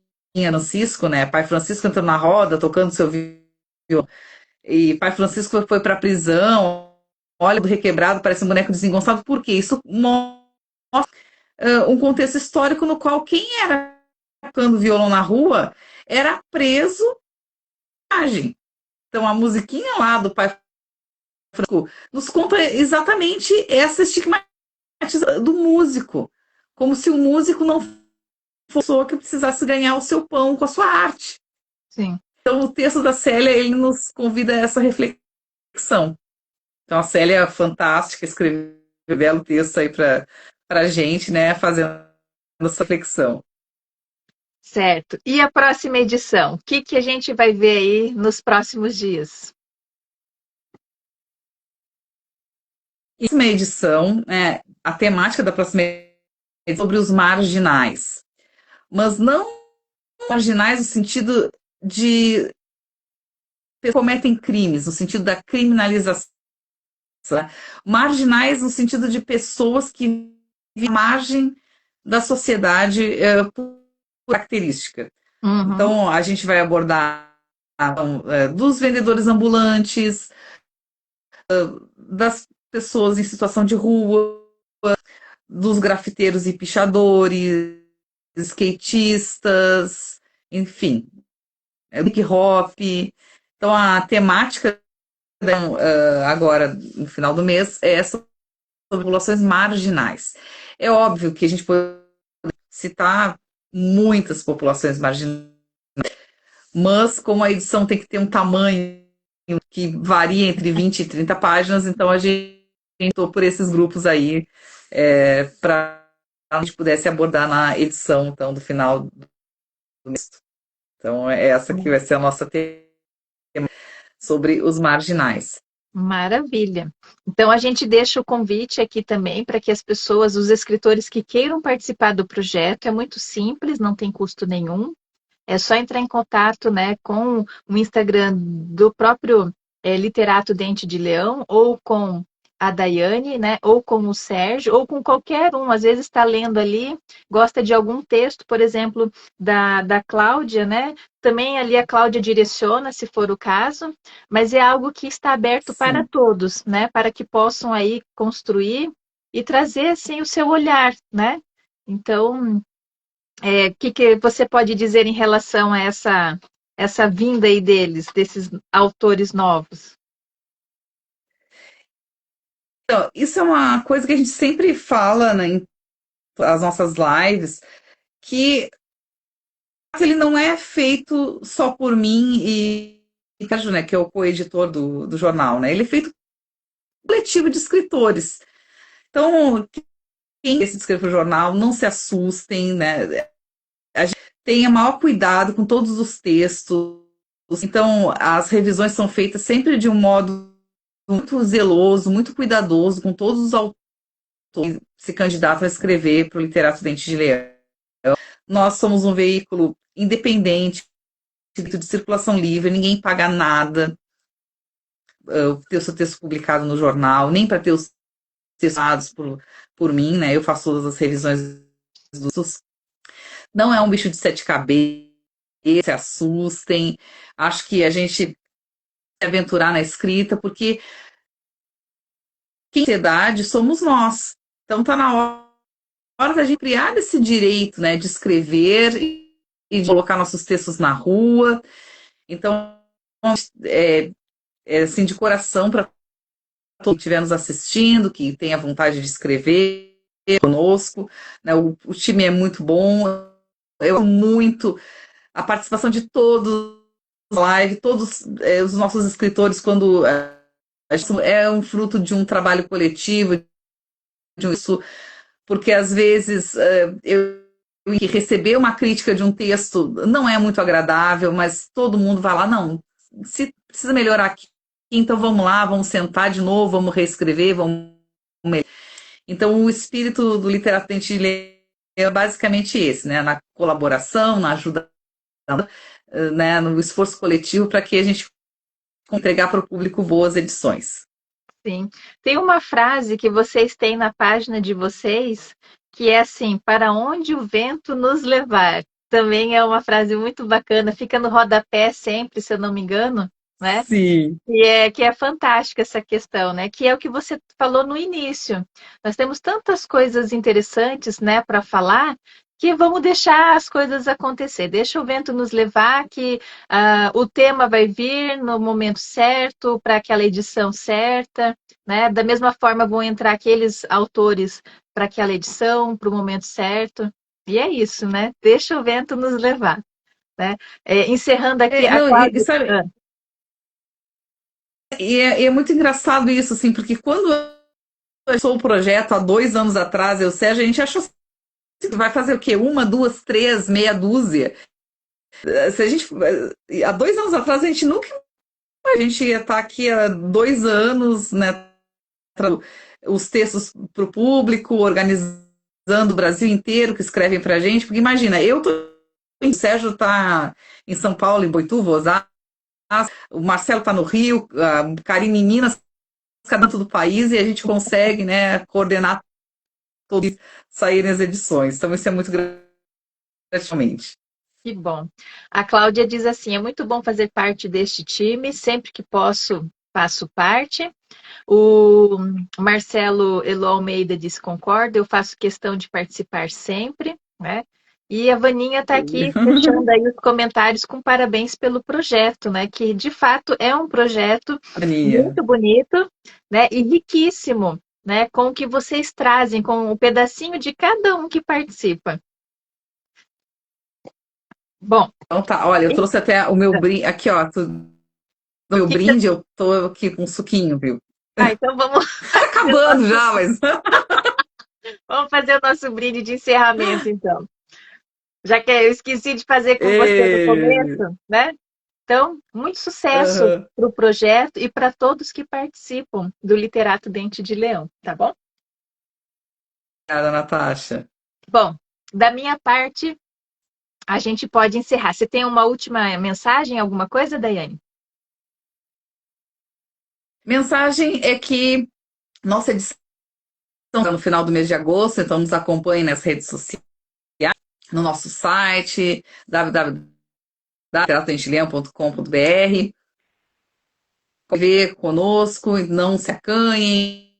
Francisco, né? Pai Francisco cantando na roda, tocando seu violão. E Pai Francisco foi para a prisão, olha do requebrado, parece um boneco desengonçado. Por quê? Isso mostra um contexto histórico no qual quem era tocando violão na rua era preso. Então a musiquinha lá do Pai Francisco nos conta exatamente essa estigmatização do músico, como se o músico não fosse uma pessoa que precisasse ganhar o seu pão com a sua arte. Sim. Então o texto da Célia, ele nos convida a essa reflexão. Então a Célia é fantástica, escreveu um belo texto aí para a gente, né, fazendo essa reflexão. Certo. E a próxima edição? O que a gente vai ver aí nos próximos dias? Próxima edição, a temática da próxima edição é sobre os marginais. Mas não marginais no sentido de que cometem crimes, no sentido da criminalização. Marginais no sentido de pessoas que vivem à margem da sociedade por característica. Uhum. Então, a gente vai abordar dos vendedores ambulantes, das pessoas em situação de rua, dos grafiteiros e pichadores, skatistas, enfim, hip hop. Então, a temática agora, no final do mês, é sobre populações marginais. É óbvio que a gente pode citar muitas populações marginais, mas como a edição tem que ter um tamanho que varia entre 20 e 30 páginas, então a gente tentou por esses grupos aí para a gente pudesse abordar na edição então, do final do mês. Então, é essa que vai ser a nossa tema sobre os marginais. Maravilha. Então, a gente deixa o convite aqui também para que as pessoas, os escritores que queiram participar do projeto, é muito simples, não tem custo nenhum. É só entrar em contato, né, com o Instagram do próprio Literato Dente de Leão, ou com a Daiane, né, ou com o Sérgio, ou com qualquer um. Às vezes está lendo ali, gosta de algum texto, por exemplo, da Cláudia, né? Também ali a Cláudia direciona, se for o caso, mas é algo que está aberto para todos, né? Para que possam aí construir e trazer, assim, o seu olhar, né? Então, o que você pode dizer em relação a essa vinda aí desses autores novos? Então, isso é uma coisa que a gente sempre fala, né, em as nossas lives, que ele não é feito só por mim e Sérgio, né, que é o co-editor do jornal, né? Ele é feito coletivo de escritores. Então, quem decide escrever o jornal, não se assustem, né? A gente tenha maior cuidado com todos os textos. Então, as revisões são feitas sempre de um modo muito zeloso, muito cuidadoso com todos os autores se candidatam a escrever para o Literato Dente de Leão. Nós somos um veículo independente, de circulação livre, ninguém paga nada ter o seu texto publicado no jornal, nem para ter os textos por mim, né? Eu faço todas as revisões dos. Não é um bicho de 7 cabeças, se assustem. Acho que a gente se aventurar na escrita, porque quem sociedade somos nós. Então tá na hora da gente criar esse direito, né, de escrever e de colocar nossos textos na rua. Então, assim, de coração para todos que estiver nos assistindo, que tenha vontade de escrever conosco, né? O time é muito bom, eu amo muito a participação de todos na live, todos os nossos escritores, quando é um fruto de um trabalho coletivo, isso, porque às vezes eu receber uma crítica de um texto não é muito agradável, mas todo mundo vai lá, não, se precisa melhorar aqui, então vamos lá, vamos sentar de novo, vamos reescrever, vamos. Então o espírito do Literato Dente de Leão é basicamente esse, né? Na colaboração, na ajuda, né? No esforço coletivo para que a gente entregar para o público boas edições. Sim. Tem uma frase que vocês têm na página de vocês que é assim: para onde o vento nos levar. Também é uma frase muito bacana, fica no rodapé sempre, se eu não me engano, né? Sim. Que é fantástica essa questão, né? Que é o que você falou no início. Nós temos tantas coisas interessantes, né, para falar, que vamos deixar as coisas acontecer. Deixa o vento nos levar, que o tema vai vir no momento certo, para aquela edição certa, né? Da mesma forma vão entrar aqueles autores para aquela edição, para o momento certo. E é isso, né? Deixa o vento nos levar, né? Encerrando aqui a Cláudia. É muito engraçado isso, assim, porque quando eu começou o projeto há 2 anos atrás, eu, Sérgio, a gente achou que vai fazer o quê? 1, 2, 3, meia dúzia. Se a gente, há 2 anos atrás, a gente nunca. A gente ia estar aqui há 2 anos, né? Os textos para o público, organizando o Brasil inteiro, que escrevem para a gente. Porque imagina, o Sérgio está em São Paulo, em Boituva, Osasco, o Marcelo está no Rio, a Karine em Minas, cada canto do país, e a gente consegue, né, coordenar todos saírem as edições. Então, isso é muito gratificante. Que bom. A Cláudia diz assim: é muito bom fazer parte deste time, sempre que posso, faço parte. O Marcelo Elo Almeida diz: concorda, eu faço questão de participar sempre, né? E a Vaninha está aqui fechando aí os comentários com parabéns pelo projeto, né? Que de fato é um projeto muito bonito, né? E riquíssimo, né? Com o que vocês trazem, com o pedacinho de cada um que participa. Bom. Então tá, olha, eu trouxe até o meu brinde, aqui ó, meu brinde, eu tô aqui com um suquinho, viu? Então vamos. Tá acabando já, mas. Vamos fazer o nosso brinde de encerramento, então. Já que eu esqueci de fazer com você no começo, né? Então, muito sucesso para o projeto e para todos que participam do Literato Dente de Leão, tá bom? Obrigada, Natasha. Bom, da minha parte, a gente pode encerrar. Você tem uma última mensagem, alguma coisa, Daiane? Mensagem é que nossa edição está no final do mês de agosto, então nos acompanhe nas redes sociais, no nosso site, www.literatodenteLeão.com.br. Ver conosco, não se acanhem,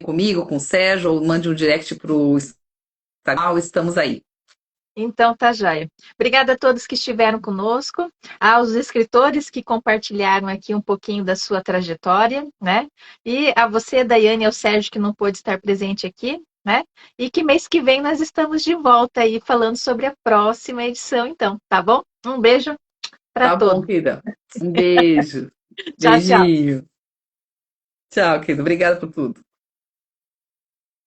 comigo, com o Sérgio, ou mande um direct para o Instagram, estamos aí. Então, tá joia. Obrigada a todos que estiveram conosco, aos escritores que compartilharam aqui um pouquinho da sua trajetória, né? E a você, Daiane, e ao Sérgio, que não pôde estar presente aqui, né? E que mês que vem nós estamos de volta aí falando sobre a próxima edição, então, tá bom? Um beijo para todos. Tá bom, querida. Um beijo. Tchau, Beijinho. Tchau, querida. Obrigada por tudo.